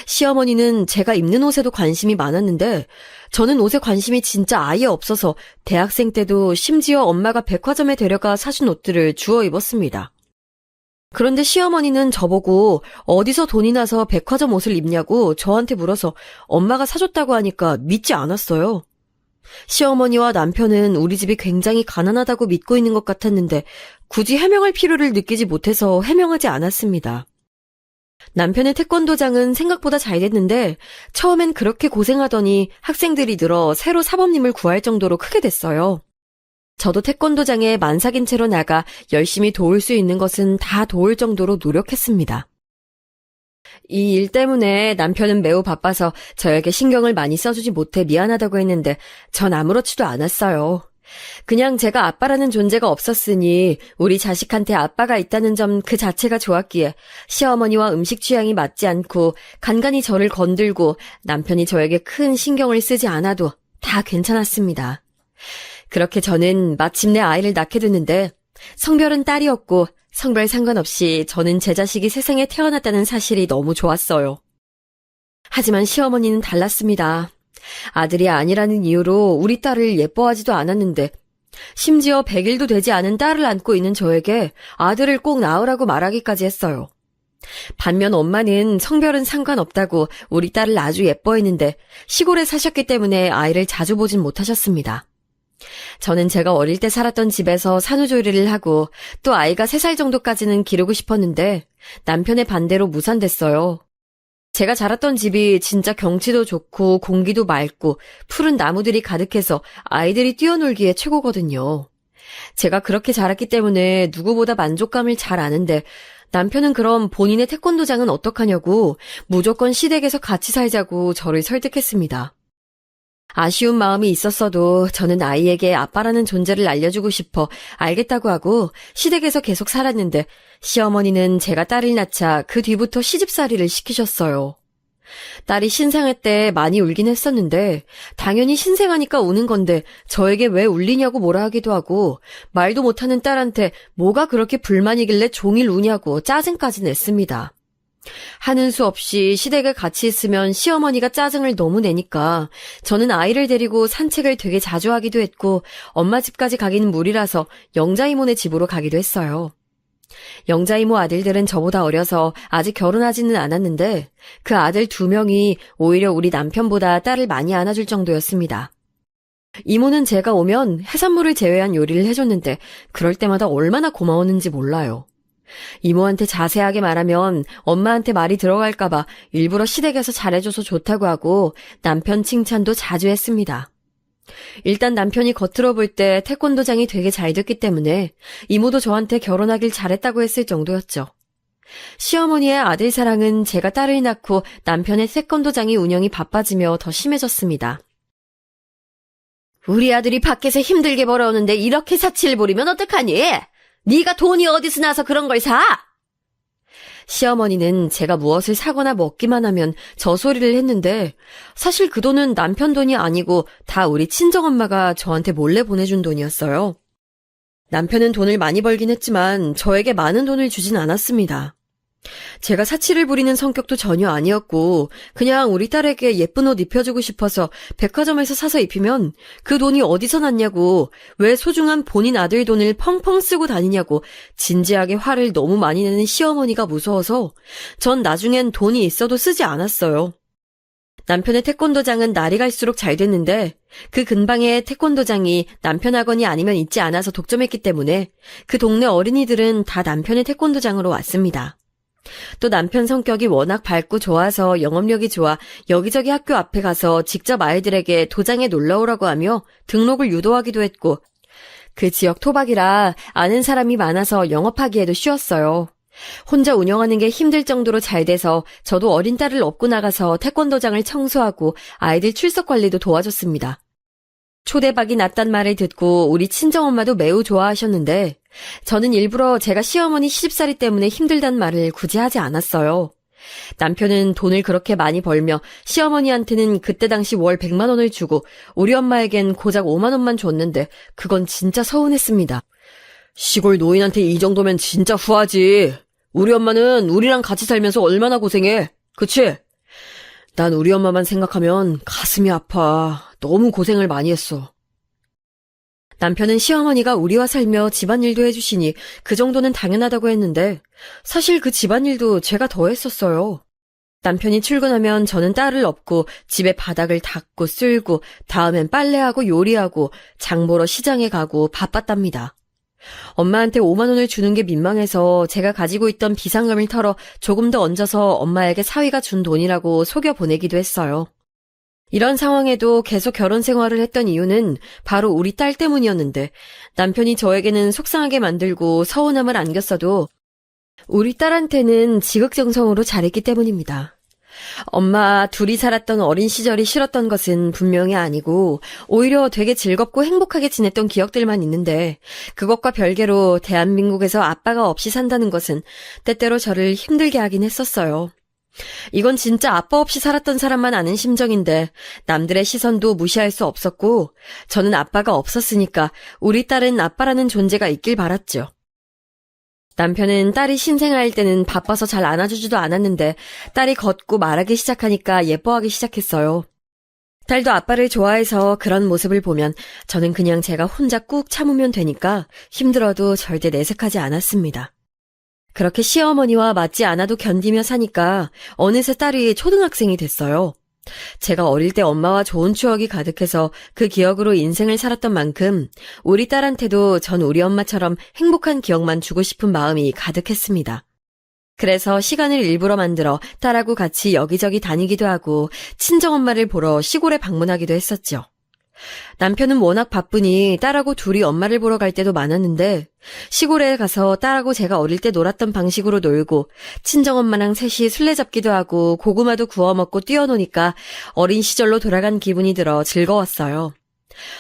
시어머니는 제가 입는 옷에도 관심이 많았는데 저는 옷에 관심이 진짜 아예 없어서 대학생 때도 심지어 엄마가 백화점에 데려가 사준 옷들을 주워 입었습니다. 그런데 시어머니는 저보고 어디서 돈이 나서 백화점 옷을 입냐고 저한테 물어서 엄마가 사줬다고 하니까 믿지 않았어요. 시어머니와 남편은 우리 집이 굉장히 가난하다고 믿고 있는 것 같았는데 굳이 해명할 필요를 느끼지 못해서 해명하지 않았습니다. 남편의 태권도장은 생각보다 잘 됐는데 처음엔 그렇게 고생하더니 학생들이 늘어 새로 사범님을 구할 정도로 크게 됐어요. 저도 태권도장에 만삭인 채로 나가 열심히 도울 수 있는 것은 다 도울 정도로 노력했습니다. 이 일 때문에 남편은 매우 바빠서 저에게 신경을 많이 써주지 못해 미안하다고 했는데 전 아무렇지도 않았어요. 그냥 제가 아빠라는 존재가 없었으니 우리 자식한테 아빠가 있다는 점 그 자체가 좋았기에 시어머니와 음식 취향이 맞지 않고 간간히 저를 건들고 남편이 저에게 큰 신경을 쓰지 않아도 다 괜찮았습니다. 그렇게 저는 마침내 아이를 낳게 됐는데 성별은 딸이었고 성별 상관없이 저는 제 자식이 세상에 태어났다는 사실이 너무 좋았어요. 하지만 시어머니는 달랐습니다. 아들이 아니라는 이유로 우리 딸을 예뻐하지도 않았는데 심지어 100일도 되지 않은 딸을 안고 있는 저에게 아들을 꼭 낳으라고 말하기까지 했어요. 반면 엄마는 성별은 상관없다고 우리 딸을 아주 예뻐했는데 시골에 사셨기 때문에 아이를 자주 보진 못하셨습니다. 저는 제가 어릴 때 살았던 집에서 산후조리를 하고 또 아이가 3살 정도까지는 기르고 싶었는데 남편의 반대로 무산됐어요. 제가 자랐던 집이 진짜 경치도 좋고 공기도 맑고 푸른 나무들이 가득해서 아이들이 뛰어놀기에 최고거든요. 제가 그렇게 자랐기 때문에 누구보다 만족감을 잘 아는데 남편은 그럼 본인의 태권도장은 어떡하냐고 무조건 시댁에서 같이 살자고 저를 설득했습니다. 아쉬운 마음이 있었어도 저는 아이에게 아빠라는 존재를 알려주고 싶어 알겠다고 하고 시댁에서 계속 살았는데 시어머니는 제가 딸을 낳자 그 뒤부터 시집살이를 시키셨어요. 딸이 신생아 때 많이 울긴 했었는데 당연히 신생아니까 우는 건데 저에게 왜 울리냐고 뭐라 하기도 하고 말도 못하는 딸한테 뭐가 그렇게 불만이길래 종일 우냐고 짜증까지 냈습니다. 하는 수 없이 시댁에 같이 있으면 시어머니가 짜증을 너무 내니까 저는 아이를 데리고 산책을 되게 자주 하기도 했고 엄마 집까지 가기는 무리라서 영자이모네 집으로 가기도 했어요. 영자이모 아들들은 저보다 어려서 아직 결혼하지는 않았는데 그 아들 2명이 오히려 우리 남편보다 딸을 많이 안아줄 정도였습니다. 이모는 제가 오면 해산물을 제외한 요리를 해줬는데 그럴 때마다 얼마나 고마웠는지 몰라요. 이모한테 자세하게 말하면 엄마한테 말이 들어갈까봐 일부러 시댁에서 잘해줘서 좋다고 하고 남편 칭찬도 자주 했습니다. 일단 남편이 겉으로 볼 때 태권도장이 되게 잘 됐기 때문에 이모도 저한테 결혼하길 잘했다고 했을 정도였죠. 시어머니의 아들 사랑은 제가 딸을 낳고 남편의 태권도장이 운영이 바빠지며 더 심해졌습니다. 우리 아들이 밖에서 힘들게 벌어오는데 이렇게 사치를 부리면 어떡하니? 네가 돈이 어디서 나서 그런 걸 사? 시어머니는 제가 무엇을 사거나 먹기만 하면 저 소리를 했는데 사실 그 돈은 남편 돈이 아니고 다 우리 친정엄마가 저한테 몰래 보내준 돈이었어요. 남편은 돈을 많이 벌긴 했지만 저에게 많은 돈을 주진 않았습니다. 제가 사치를 부리는 성격도 전혀 아니었고 그냥 우리 딸에게 예쁜 옷 입혀주고 싶어서 백화점에서 사서 입히면 그 돈이 어디서 났냐고 왜 소중한 본인 아들 돈을 펑펑 쓰고 다니냐고 진지하게 화를 너무 많이 내는 시어머니가 무서워서 전 나중엔 돈이 있어도 쓰지 않았어요. 남편의 태권도장은 날이 갈수록 잘 됐는데 그 근방에 태권도장이 남편 학원이 아니면 있지 않아서 독점했기 때문에 그 동네 어린이들은 다 남편의 태권도장으로 왔습니다. 또 남편 성격이 워낙 밝고 좋아서 영업력이 좋아 여기저기 학교 앞에 가서 직접 아이들에게 도장에 놀러오라고 하며 등록을 유도하기도 했고 그 지역 토박이라 아는 사람이 많아서 영업하기에도 쉬웠어요. 혼자 운영하는 게 힘들 정도로 잘 돼서 저도 어린 딸을 업고 나가서 태권도장을 청소하고 아이들 출석 관리도 도와줬습니다. 초대박이 났단 말을 듣고 우리 친정엄마도 매우 좋아하셨는데 저는 일부러 제가 시어머니 시집살이 때문에 힘들단 말을 굳이 하지 않았어요. 남편은 돈을 그렇게 많이 벌며 시어머니한테는 그때 당시 월 100만 원을 주고 우리 엄마에겐 고작 5만 원만 줬는데 그건 진짜 서운했습니다. 시골 노인한테 이 정도면 진짜 후하지. 우리 엄마는 우리랑 같이 살면서 얼마나 고생해. 그치? 난 우리 엄마만 생각하면 가슴이 아파. 너무 고생을 많이 했어. 남편은 시어머니가 우리와 살며 집안일도 해주시니 그 정도는 당연하다고 했는데 사실 그 집안일도 제가 더 했었어요. 남편이 출근하면 저는 딸을 업고 집에 바닥을 닦고 쓸고 다음엔 빨래하고 요리하고 장 보러 시장에 가고 바빴답니다. 엄마한테 5만 원을 주는 게 민망해서 제가 가지고 있던 비상금을 털어 조금 더 얹어서 엄마에게 사위가 준 돈이라고 속여 보내기도 했어요. 이런 상황에도 계속 결혼 생활을 했던 이유는 바로 우리 딸 때문이었는데 남편이 저에게는 속상하게 만들고 서운함을 안겼어도 우리 딸한테는 지극정성으로 잘했기 때문입니다. 엄마 둘이 살았던 어린 시절이 싫었던 것은 분명히 아니고 오히려 되게 즐겁고 행복하게 지냈던 기억들만 있는데 그것과 별개로 대한민국에서 아빠가 없이 산다는 것은 때때로 저를 힘들게 하긴 했었어요. 이건 진짜 아빠 없이 살았던 사람만 아는 심정인데 남들의 시선도 무시할 수 없었고 저는 아빠가 없었으니까 우리 딸은 아빠라는 존재가 있길 바랐죠. 남편은 딸이 신생아일 때는 바빠서 잘 안아주지도 않았는데 딸이 걷고 말하기 시작하니까 예뻐하기 시작했어요. 딸도 아빠를 좋아해서 그런 모습을 보면 저는 그냥 제가 혼자 꾹 참으면 되니까 힘들어도 절대 내색하지 않았습니다. 그렇게 시어머니와 맞지 않아도 견디며 사니까 어느새 딸이 초등학생이 됐어요. 제가 어릴 때 엄마와 좋은 추억이 가득해서 그 기억으로 인생을 살았던 만큼 우리 딸한테도 전 우리 엄마처럼 행복한 기억만 주고 싶은 마음이 가득했습니다. 그래서 시간을 일부러 만들어 딸하고 같이 여기저기 다니기도 하고 친정엄마를 보러 시골에 방문하기도 했었죠. 남편은 워낙 바쁘니 딸하고 둘이 엄마를 보러 갈 때도 많았는데 시골에 가서 딸하고 제가 어릴 때 놀았던 방식으로 놀고 친정엄마랑 셋이 술래잡기도 하고 고구마도 구워 먹고 뛰어노니까 어린 시절로 돌아간 기분이 들어 즐거웠어요.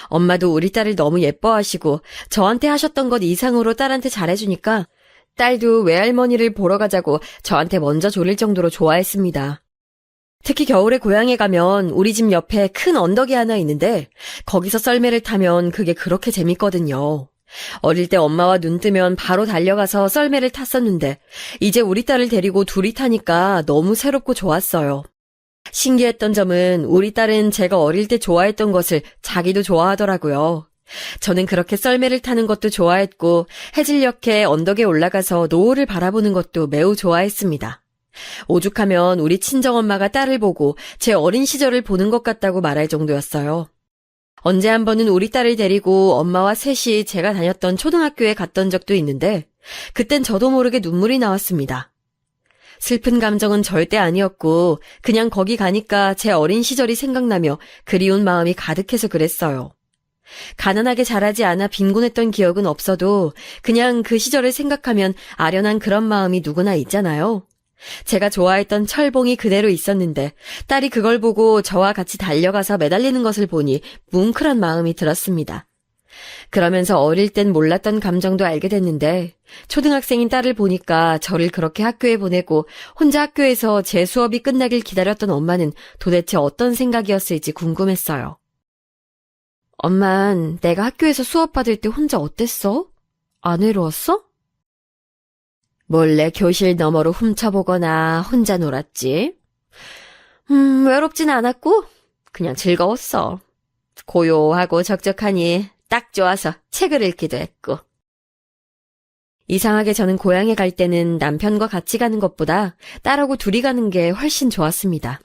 엄마도 우리 딸을 너무 예뻐하시고 저한테 하셨던 것 이상으로 딸한테 잘해주니까 딸도 외할머니를 보러 가자고 저한테 먼저 조릴 정도로 좋아했습니다. 특히 겨울에 고향에 가면 우리 집 옆에 큰 언덕이 하나 있는데 거기서 썰매를 타면 그게 그렇게 재밌거든요. 어릴 때 엄마와 눈 뜨면 바로 달려가서 썰매를 탔었는데 이제 우리 딸을 데리고 둘이 타니까 너무 새롭고 좋았어요. 신기했던 점은 우리 딸은 제가 어릴 때 좋아했던 것을 자기도 좋아하더라고요. 저는 그렇게 썰매를 타는 것도 좋아했고 해질녘에 언덕에 올라가서 노을을 바라보는 것도 매우 좋아했습니다. 오죽하면 우리 친정엄마가 딸을 보고 제 어린 시절을 보는 것 같다고 말할 정도였어요. 언제 한 번은 우리 딸을 데리고 엄마와 셋이 제가 다녔던 초등학교에 갔던 적도 있는데 그땐 저도 모르게 눈물이 나왔습니다. 슬픈 감정은 절대 아니었고 그냥 거기 가니까 제 어린 시절이 생각나며 그리운 마음이 가득해서 그랬어요. 가난하게 자라지 않아 빈곤했던 기억은 없어도 그냥 그 시절을 생각하면 아련한 그런 마음이 누구나 있잖아요. 제가 좋아했던 철봉이 그대로 있었는데 딸이 그걸 보고 저와 같이 달려가서 매달리는 것을 보니 뭉클한 마음이 들었습니다. 그러면서 어릴 땐 몰랐던 감정도 알게 됐는데 초등학생인 딸을 보니까 저를 그렇게 학교에 보내고 혼자 학교에서 제 수업이 끝나길 기다렸던 엄마는 도대체 어떤 생각이었을지 궁금했어요. 엄만, 내가 학교에서 수업 받을 때 혼자 어땠어? 안 외로웠어? 몰래 교실 너머로 훔쳐보거나 혼자 놀았지. 외롭진 않았고 그냥 즐거웠어. 고요하고 적적하니 딱 좋아서 책을 읽기도 했고. 이상하게 저는 고향에 갈 때는 남편과 같이 가는 것보다 딸하고 둘이 가는 게 훨씬 좋았습니다.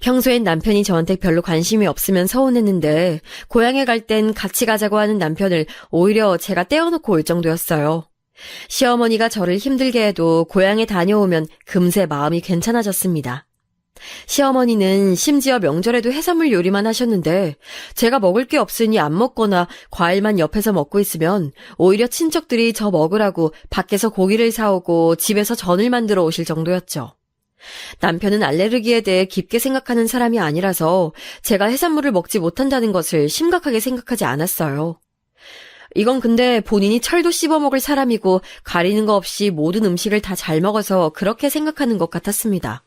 평소엔 남편이 저한테 별로 관심이 없으면 서운했는데 고향에 갈 땐 같이 가자고 하는 남편을 오히려 제가 떼어놓고 올 정도였어요. 시어머니가 저를 힘들게 해도 고향에 다녀오면 금세 마음이 괜찮아졌습니다. 시어머니는 심지어 명절에도 해산물 요리만 하셨는데 제가 먹을 게 없으니 안 먹거나 과일만 옆에서 먹고 있으면 오히려 친척들이 저 먹으라고 밖에서 고기를 사오고 집에서 전을 만들어 오실 정도였죠. 남편은 알레르기에 대해 깊게 생각하는 사람이 아니라서 제가 해산물을 먹지 못한다는 것을 심각하게 생각하지 않았어요. 이건 근데 본인이 철도 씹어먹을 사람이고 가리는 거 없이 모든 음식을 다 잘 먹어서 그렇게 생각하는 것 같았습니다.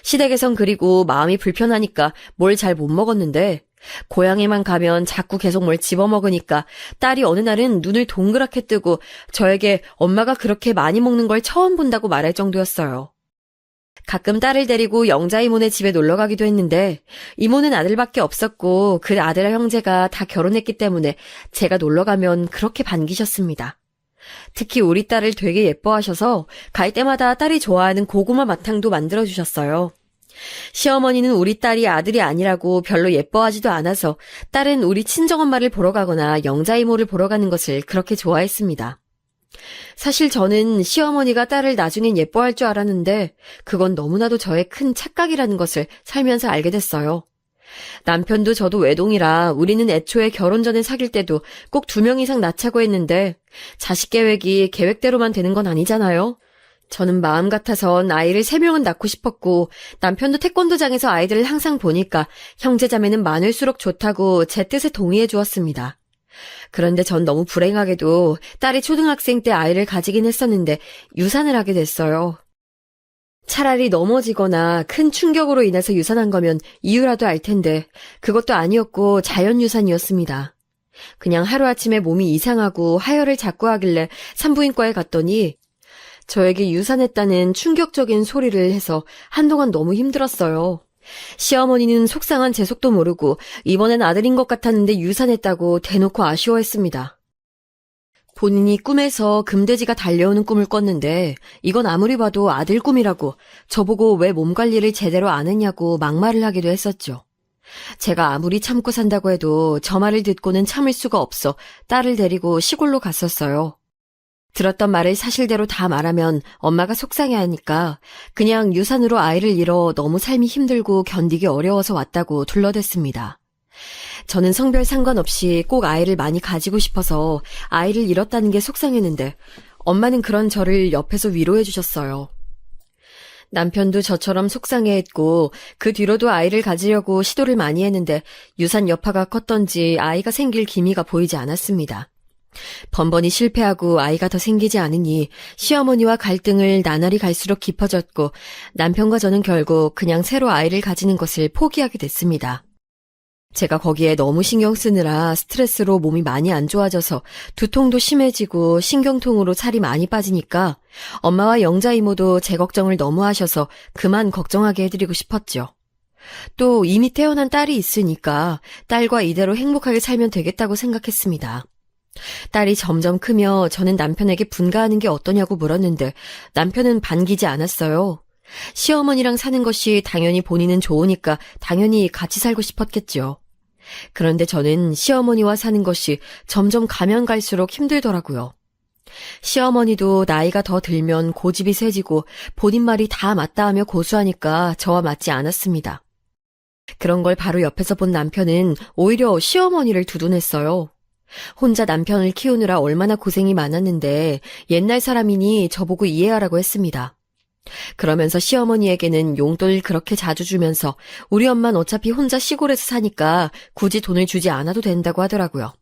시댁에선 그리고 마음이 불편하니까 뭘 잘 못 먹었는데 고향에만 가면 자꾸 계속 뭘 집어먹으니까 딸이 어느 날은 눈을 동그랗게 뜨고 저에게 엄마가 그렇게 많이 먹는 걸 처음 본다고 말할 정도였어요. 가끔 딸을 데리고 영자 이모네 집에 놀러 가기도 했는데 이모는 아들밖에 없었고 그 아들 형제가 다 결혼했기 때문에 제가 놀러 가면 그렇게 반기셨습니다. 특히 우리 딸을 되게 예뻐하셔서 갈 때마다 딸이 좋아하는 고구마 마탕도 만들어주셨어요. 시어머니는 우리 딸이 아들이 아니라고 별로 예뻐하지도 않아서 딸은 우리 친정엄마를 보러 가거나 영자 이모를 보러 가는 것을 그렇게 좋아했습니다. 사실 저는 시어머니가 딸을 나중엔 예뻐할 줄 알았는데 그건 너무나도 저의 큰 착각이라는 것을 살면서 알게 됐어요. 남편도 저도 외동이라 우리는 애초에 결혼 전에 사귈 때도 꼭 2명 이상 낳자고 했는데 자식 계획이 계획대로만 되는 건 아니잖아요. 저는 마음 같아선 아이를 3명은 낳고 싶었고 남편도 태권도장에서 아이들을 항상 보니까 형제자매는 많을수록 좋다고 제 뜻에 동의해 주었습니다. 그런데 전 너무 불행하게도 딸이 초등학생 때 아이를 가지긴 했었는데 유산을 하게 됐어요. 차라리 넘어지거나 큰 충격으로 인해서 유산한 거면 이유라도 알 텐데 그것도 아니었고 자연유산이었습니다. 그냥 하루아침에 몸이 이상하고 하혈을 자꾸 하길래 산부인과에 갔더니 저에게 유산했다는 충격적인 소리를 해서 한동안 너무 힘들었어요. 시어머니는 속상한 제 속도 모르고 이번엔 아들인 것 같았는데 유산했다고 대놓고 아쉬워했습니다. 본인이 꿈에서 금돼지가 달려오는 꿈을 꿨는데 이건 아무리 봐도 아들 꿈이라고 저보고 왜 몸 관리를 제대로 안 했냐고 막말을 하기도 했었죠. 제가 아무리 참고 산다고 해도 저 말을 듣고는 참을 수가 없어 딸을 데리고 시골로 갔었어요. 들었던 말을 사실대로 다 말하면 엄마가 속상해하니까 그냥 유산으로 아이를 잃어 너무 삶이 힘들고 견디기 어려워서 왔다고 둘러댔습니다. 저는 성별 상관없이 꼭 아이를 많이 가지고 싶어서 아이를 잃었다는 게 속상했는데 엄마는 그런 저를 옆에서 위로해 주셨어요. 남편도 저처럼 속상해했고 그 뒤로도 아이를 가지려고 시도를 많이 했는데 유산 여파가 컸던지 아이가 생길 기미가 보이지 않았습니다. 번번이 실패하고 아이가 더 생기지 않으니 시어머니와 갈등을 나날이 갈수록 깊어졌고 남편과 저는 결국 그냥 새로 아이를 가지는 것을 포기하게 됐습니다. 제가 거기에 너무 신경 쓰느라 스트레스로 몸이 많이 안 좋아져서 두통도 심해지고 신경통으로 살이 많이 빠지니까 엄마와 영자 이모도 제 걱정을 너무 하셔서 그만 걱정하게 해드리고 싶었죠. 또 이미 태어난 딸이 있으니까 딸과 이대로 행복하게 살면 되겠다고 생각했습니다. 딸이 점점 크며 저는 남편에게 분가하는 게 어떠냐고 물었는데 남편은 반기지 않았어요. 시어머니랑 사는 것이 당연히 본인은 좋으니까 당연히 같이 살고 싶었겠죠. 그런데 저는 시어머니와 사는 것이 점점 가면 갈수록 힘들더라고요. 시어머니도 나이가 더 들면 고집이 세지고 본인 말이 다 맞다 하며 고수하니까 저와 맞지 않았습니다. 그런 걸 바로 옆에서 본 남편은 오히려 시어머니를 두둔했어요. 혼자 남편을 키우느라 얼마나 고생이 많았는데 옛날 사람이니 저보고 이해하라고 했습니다. 그러면서 시어머니에게는 용돈을 그렇게 자주 주면서 우리 엄만 어차피 혼자 시골에서 사니까 굳이 돈을 주지 않아도 된다고 하더라고요.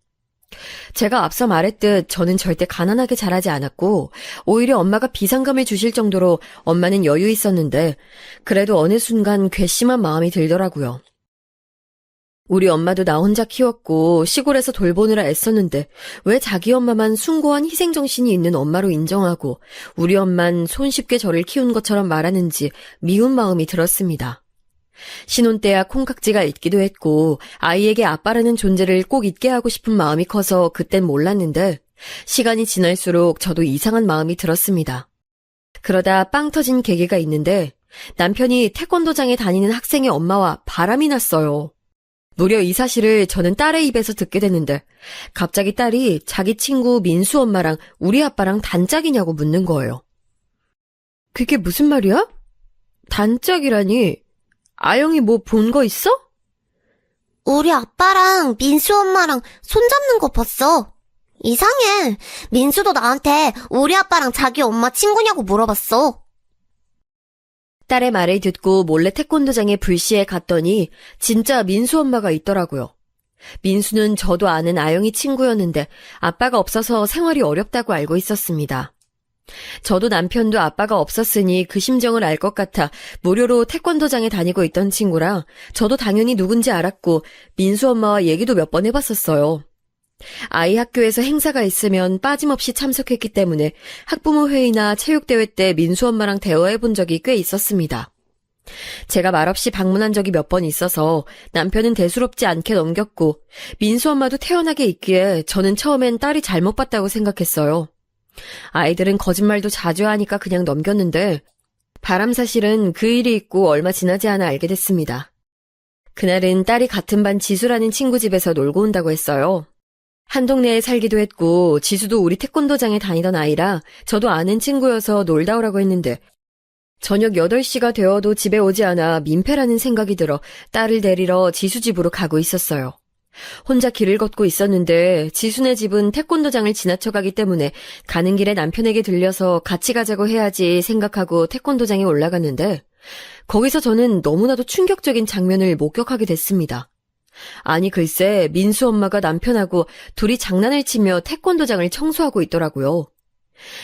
제가 앞서 말했듯 저는 절대 가난하게 자라지 않았고 오히려 엄마가 비상금을 주실 정도로 엄마는 여유 있었는데 그래도 어느 순간 괘씸한 마음이 들더라고요. 우리 엄마도 나 혼자 키웠고 시골에서 돌보느라 애썼는데 왜 자기 엄마만 숭고한 희생정신이 있는 엄마로 인정하고 우리 엄만 손쉽게 저를 키운 것처럼 말하는지 미운 마음이 들었습니다. 신혼 때야 콩깍지가 있기도 했고 아이에게 아빠라는 존재를 꼭 있게 하고 싶은 마음이 커서 그땐 몰랐는데 시간이 지날수록 저도 이상한 마음이 들었습니다. 그러다 빵 터진 계기가 있는데 남편이 태권도장에 다니는 학생의 엄마와 바람이 났어요. 무려 이 사실을 저는 딸의 입에서 듣게 됐는데 갑자기 딸이 자기 친구 민수 엄마랑 우리 아빠랑 단짝이냐고 묻는 거예요. 그게 무슨 말이야? 단짝이라니? 아영이 뭐 본 거 있어? 우리 아빠랑 민수 엄마랑 손잡는 거 봤어. 이상해. 민수도 나한테 우리 아빠랑 자기 엄마 친구냐고 물어봤어. 딸의 말을 듣고 몰래 태권도장에 불시에 갔더니 진짜 민수 엄마가 있더라고요. 민수는 저도 아는 아영이 친구였는데 아빠가 없어서 생활이 어렵다고 알고 있었습니다. 저도 남편도 아빠가 없었으니 그 심정을 알 것 같아 무료로 태권도장에 다니고 있던 친구라 저도 당연히 누군지 알았고 민수 엄마와 얘기도 몇 번 해봤었어요. 아이 학교에서 행사가 있으면 빠짐없이 참석했기 때문에 학부모 회의나 체육대회 때 민수 엄마랑 대화해본 적이 꽤 있었습니다. 제가 말없이 방문한 적이 몇 번 있어서 남편은 대수롭지 않게 넘겼고 민수 엄마도 태연하게 있기에 저는 처음엔 딸이 잘못 봤다고 생각했어요. 아이들은 거짓말도 자주 하니까 그냥 넘겼는데 바람 사실은 그 일이 있고 얼마 지나지 않아 알게 됐습니다. 그날은 딸이 같은 반 지수라는 친구 집에서 놀고 온다고 했어요. 한 동네에 살기도 했고 지수도 우리 태권도장에 다니던 아이라 저도 아는 친구여서 놀다 오라고 했는데 저녁 8시가 되어도 집에 오지 않아 민폐라는 생각이 들어 딸을 데리러 지수 집으로 가고 있었어요. 혼자 길을 걷고 있었는데 지수네 집은 태권도장을 지나쳐가기 때문에 가는 길에 남편에게 들려서 같이 가자고 해야지 생각하고 태권도장에 올라갔는데 거기서 저는 너무나도 충격적인 장면을 목격하게 됐습니다. 아니 글쎄 민수 엄마가 남편하고 둘이 장난을 치며 태권도장을 청소하고 있더라고요.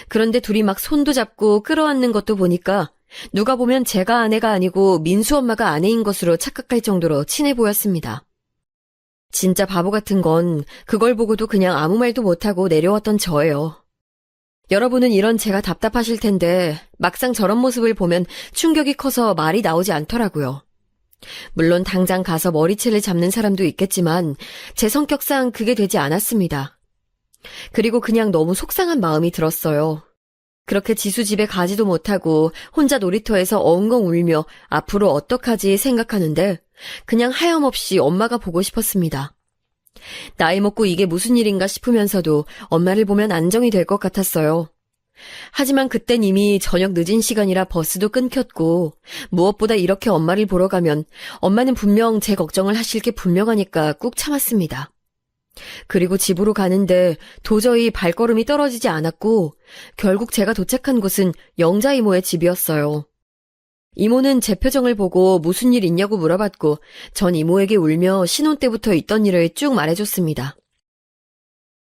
그런데 둘이 막 손도 잡고 끌어안는 것도 보니까 누가 보면 제가 아내가 아니고 민수 엄마가 아내인 것으로 착각할 정도로 친해 보였습니다. 진짜 바보 같은 건 그걸 보고도 그냥 아무 말도 못하고 내려왔던 저예요. 여러분은 이런 제가 답답하실 텐데 막상 저런 모습을 보면 충격이 커서 말이 나오지 않더라고요. 물론 당장 가서 머리채를 잡는 사람도 있겠지만 제 성격상 그게 되지 않았습니다. 그리고 그냥 너무 속상한 마음이 들었어요. 그렇게 지수 집에 가지도 못하고 혼자 놀이터에서 엉엉 울며 앞으로 어떡하지 생각하는데 그냥 하염없이 엄마가 보고 싶었습니다. 나이 먹고 이게 무슨 일인가 싶으면서도 엄마를 보면 안정이 될 것 같았어요. 하지만 그땐 이미 저녁 늦은 시간이라 버스도 끊겼고 무엇보다 이렇게 엄마를 보러 가면 엄마는 분명 제 걱정을 하실 게 분명하니까 꾹 참았습니다. 그리고 집으로 가는데 도저히 발걸음이 떨어지지 않았고 결국 제가 도착한 곳은 영자 이모의 집이었어요. 이모는 제 표정을 보고 무슨 일 있냐고 물어봤고 전 이모에게 울며 신혼 때부터 있던 일을 쭉 말해줬습니다.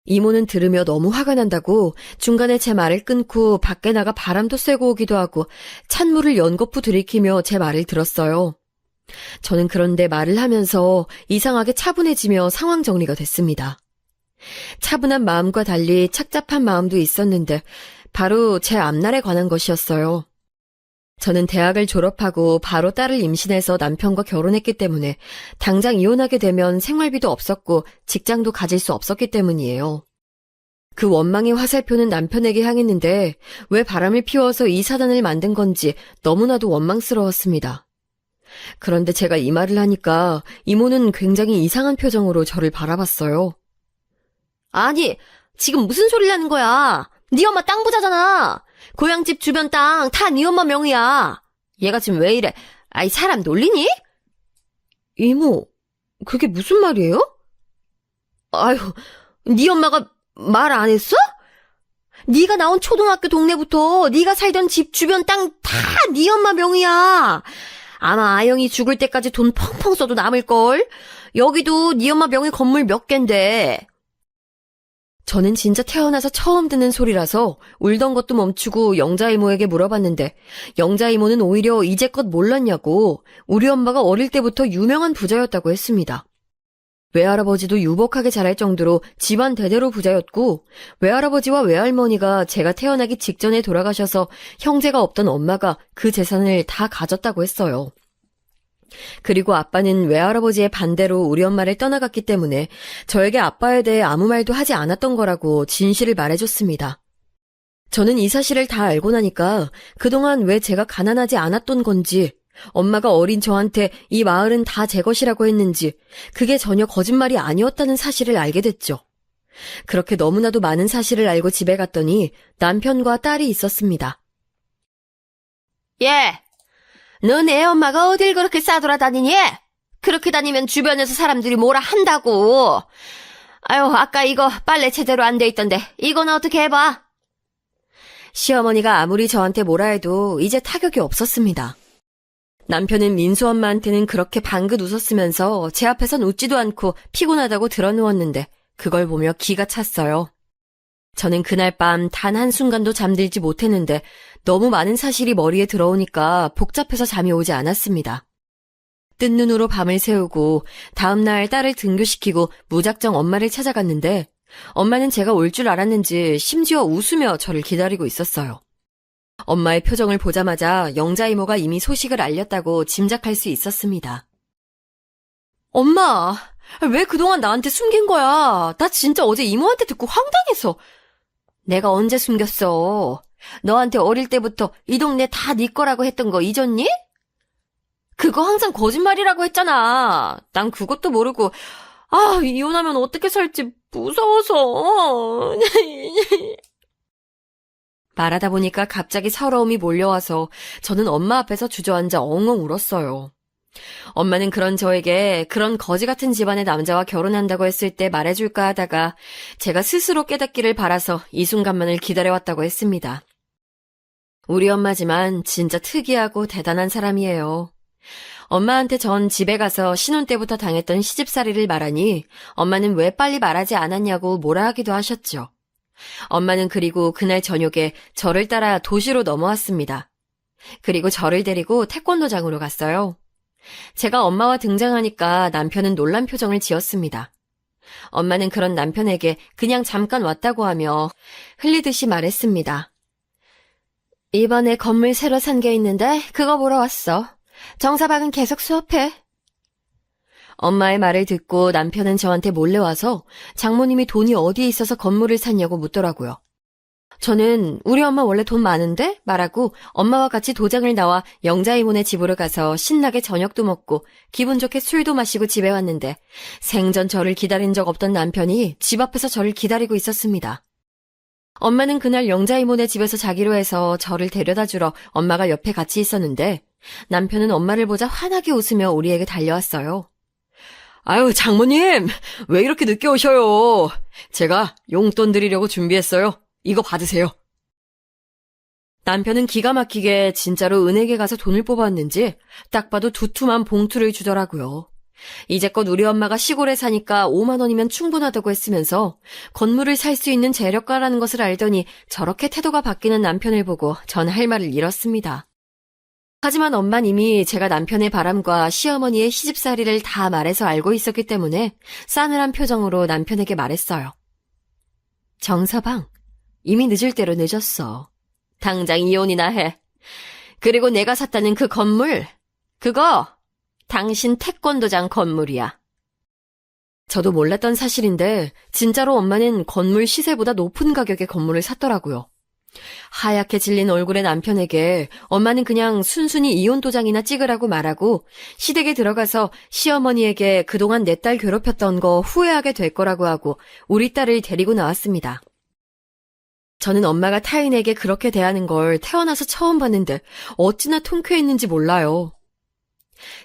이모는 들으며 너무 화가 난다고 중간에 제 말을 끊고 밖에 나가 바람도 쐬고 오기도 하고 찬물을 연거푸 들이키며 제 말을 들었어요. 저는 그런데 말을 하면서 이상하게 차분해지며 상황 정리가 됐습니다. 차분한 마음과 달리 착잡한 마음도 있었는데 바로 제 앞날에 관한 것이었어요. 저는 대학을 졸업하고 바로 딸을 임신해서 남편과 결혼했기 때문에 당장 이혼하게 되면 생활비도 없었고 직장도 가질 수 없었기 때문이에요. 그 원망의 화살표는 남편에게 향했는데 왜 바람을 피워서 이 사단을 만든 건지 너무나도 원망스러웠습니다. 그런데 제가 이 말을 하니까 이모는 굉장히 이상한 표정으로 저를 바라봤어요. 아니, 지금 무슨 소리를 하는 거야? 네 엄마 땅 부자잖아. 고향집 주변 땅 다 네 엄마 명의야. 얘가 지금 왜 이래? 아이 사람 놀리니? 이모, 그게 무슨 말이에요? 아유, 네 엄마가 말 안 했어? 네가 나온 초등학교 동네부터 네가 살던 집 주변 땅 다 네 엄마 명의야. 아마 아영이 죽을 때까지 돈 펑펑 써도 남을걸? 여기도 네 엄마 명의 건물 몇 갠데. 저는 진짜 태어나서 처음 듣는 소리라서 울던 것도 멈추고 영자 이모에게 물어봤는데 영자 이모는 오히려 이제껏 몰랐냐고 우리 엄마가 어릴 때부터 유명한 부자였다고 했습니다. 외할아버지도 유복하게 자랄 정도로 집안 대대로 부자였고 외할아버지와 외할머니가 제가 태어나기 직전에 돌아가셔서 형제가 없던 엄마가 그 재산을 다 가졌다고 했어요. 그리고 아빠는 외할아버지의 반대로 우리 엄마를 떠나갔기 때문에 저에게 아빠에 대해 아무 말도 하지 않았던 거라고 진실을 말해줬습니다. 저는 이 사실을 다 알고 나니까 그동안 왜 제가 가난하지 않았던 건지, 엄마가 어린 저한테 이 마을은 다 제 것이라고 했는지, 그게 전혀 거짓말이 아니었다는 사실을 알게 됐죠. 그렇게 너무나도 많은 사실을 알고 집에 갔더니 남편과 딸이 있었습니다. 예, 넌 애 엄마가 어딜 그렇게 싸돌아다니니? 그렇게 다니면 주변에서 사람들이 뭐라 한다고. 아유, 아까 이거 빨래 제대로 안 돼 있던데 이건 어떻게 해봐? 시어머니가 아무리 저한테 뭐라 해도 이제 타격이 없었습니다. 남편은 민수 엄마한테는 그렇게 방긋 웃었으면서 제 앞에선 웃지도 않고 피곤하다고 드러누웠는데 그걸 보며 기가 찼어요. 저는 그날 밤 단 한순간도 잠들지 못했는데 너무 많은 사실이 머리에 들어오니까 복잡해서 잠이 오지 않았습니다. 뜬 눈으로 밤을 새우고 다음날 딸을 등교시키고 무작정 엄마를 찾아갔는데 엄마는 제가 올 줄 알았는지 심지어 웃으며 저를 기다리고 있었어요. 엄마의 표정을 보자마자 영자 이모가 이미 소식을 알렸다고 짐작할 수 있었습니다. 엄마, 왜 그동안 나한테 숨긴 거야? 나 진짜 어제 이모한테 듣고 황당해서. 내가 언제 숨겼어? 너한테 어릴 때부터 이 동네 다 네 거라고 했던 거 잊었니? 그거 항상 거짓말이라고 했잖아. 난 그것도 모르고 이혼하면 어떻게 살지 무서워서. 말하다 보니까 갑자기 서러움이 몰려와서 저는 엄마 앞에서 주저앉아 엉엉 울었어요. 엄마는 그런 저에게 그런 거지 같은 집안의 남자와 결혼한다고 했을 때 말해줄까 하다가 제가 스스로 깨닫기를 바라서 이 순간만을 기다려왔다고 했습니다. 우리 엄마지만 진짜 특이하고 대단한 사람이에요. 엄마한테 전 집에 가서 신혼 때부터 당했던 시집살이를 말하니 엄마는 왜 빨리 말하지 않았냐고 뭐라 하기도 하셨죠. 엄마는 그리고 그날 저녁에 저를 따라 도시로 넘어왔습니다. 그리고 저를 데리고 태권도장으로 갔어요. 제가 엄마와 등장하니까 남편은 놀란 표정을 지었습니다. 엄마는 그런 남편에게 그냥 잠깐 왔다고 하며 흘리듯이 말했습니다. 이번에 건물 새로 산 게 있는데 그거 보러 왔어. 정사박은 계속 수업해. 엄마의 말을 듣고 남편은 저한테 몰래 와서 장모님이 돈이 어디에 있어서 건물을 샀냐고 묻더라고요. 저는 우리 엄마 원래 돈 많은데? 말하고 엄마와 같이 도장을 나와 영자 이모네 집으로 가서 신나게 저녁도 먹고 기분 좋게 술도 마시고 집에 왔는데 생전 저를 기다린 적 없던 남편이 집 앞에서 저를 기다리고 있었습니다. 엄마는 그날 영자 이모네 집에서 자기로 해서 저를 데려다 주러 엄마가 옆에 같이 있었는데 남편은 엄마를 보자 환하게 웃으며 우리에게 달려왔어요. 아유, 장모님, 왜 이렇게 늦게 오셔요? 제가 용돈 드리려고 준비했어요. 이거 받으세요. 남편은 기가 막히게 진짜로 은행에 가서 돈을 뽑았는지 딱 봐도 두툼한 봉투를 주더라고요. 이제껏 우리 엄마가 시골에 사니까 5만 원이면 충분하다고 했으면서 건물을 살 수 있는 재력가라는 것을 알더니 저렇게 태도가 바뀌는 남편을 보고 전 할 말을 잃었습니다. 하지만 엄마는 이미 제가 남편의 바람과 시어머니의 시집살이를 다 말해서 알고 있었기 때문에 싸늘한 표정으로 남편에게 말했어요. 정서방, 이미 늦을 대로 늦었어. 당장 이혼이나 해. 그리고 내가 샀다는 그 건물, 그거 당신 태권도장 건물이야. 저도 몰랐던 사실인데 진짜로 엄마는 건물 시세보다 높은 가격의 건물을 샀더라고요. 하얗게 질린 얼굴의 남편에게 엄마는 그냥 순순히 이혼 도장이나 찍으라고 말하고 시댁에 들어가서 시어머니에게 그동안 내 딸 괴롭혔던 거 후회하게 될 거라고 하고 우리 딸을 데리고 나왔습니다. 저는 엄마가 타인에게 그렇게 대하는 걸 태어나서 처음 봤는데 어찌나 통쾌했는지 몰라요.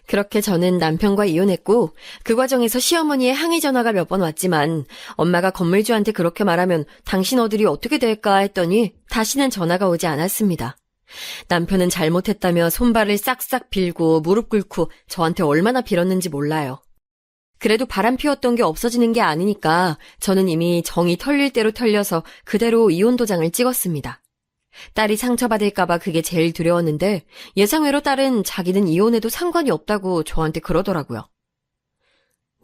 그렇게 저는 남편과 이혼했고 그 과정에서 시어머니의 항의 전화가 몇 번 왔지만 엄마가 건물주한테 그렇게 말하면 당신 어들이 어떻게 될까 했더니 다시는 전화가 오지 않았습니다. 남편은 잘못했다며 손발을 싹싹 빌고 무릎 꿇고 저한테 얼마나 빌었는지 몰라요. 그래도 바람 피웠던 게 없어지는 게 아니니까 저는 이미 정이 털릴 대로 털려서 그대로 이혼 도장을 찍었습니다. 딸이 상처받을까봐 그게 제일 두려웠는데 예상외로 딸은 자기는 이혼해도 상관이 없다고 저한테 그러더라고요.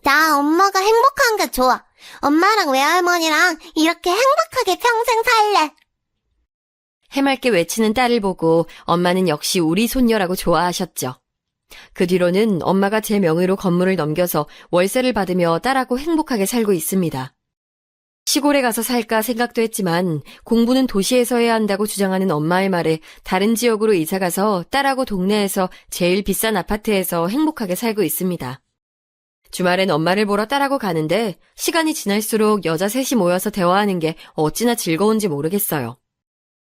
나 엄마가 행복한 게 좋아. 엄마랑 외할머니랑 이렇게 행복하게 평생 살래. 해맑게 외치는 딸을 보고 엄마는 역시 우리 손녀라고 좋아하셨죠. 그 뒤로는 엄마가 제 명의로 건물을 넘겨서 월세를 받으며 딸하고 행복하게 살고 있습니다. 시골에 가서 살까 생각도 했지만 공부는 도시에서 해야 한다고 주장하는 엄마의 말에 다른 지역으로 이사가서 딸하고 동네에서 제일 비싼 아파트에서 행복하게 살고 있습니다. 주말엔 엄마를 보러 딸하고 가는데 시간이 지날수록 여자 셋이 모여서 대화하는 게 어찌나 즐거운지 모르겠어요.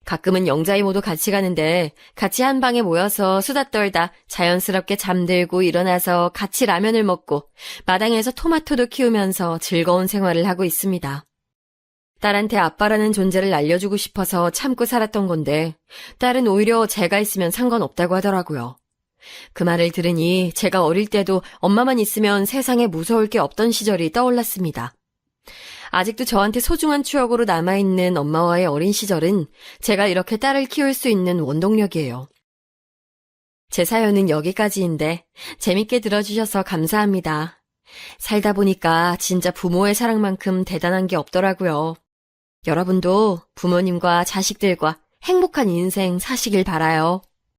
가끔은 영자 이모도 같이 가는데 같이 한 방에 모여서 수다 떨다 자연스럽게 잠들고 일어나서 같이 라면을 먹고 마당에서 토마토도 키우면서 즐거운 생활을 하고 있습니다. 딸한테 아빠라는 존재를 알려주고 싶어서 참고 살았던 건데 딸은 오히려 제가 있으면 상관없다고 하더라고요. 그 말을 들으니 제가 어릴 때도 엄마만 있으면 세상에 무서울 게 없던 시절이 떠올랐습니다. 아직도 저한테 소중한 추억으로 남아있는 엄마와의 어린 시절은 제가 이렇게 딸을 키울 수 있는 원동력이에요. 제 사연은 여기까지인데 재밌게 들어주셔서 감사합니다. 살다 보니까 진짜 부모의 사랑만큼 대단한 게 없더라고요. 여러분도 부모님과 자식들과 행복한 인생 사시길 바라요.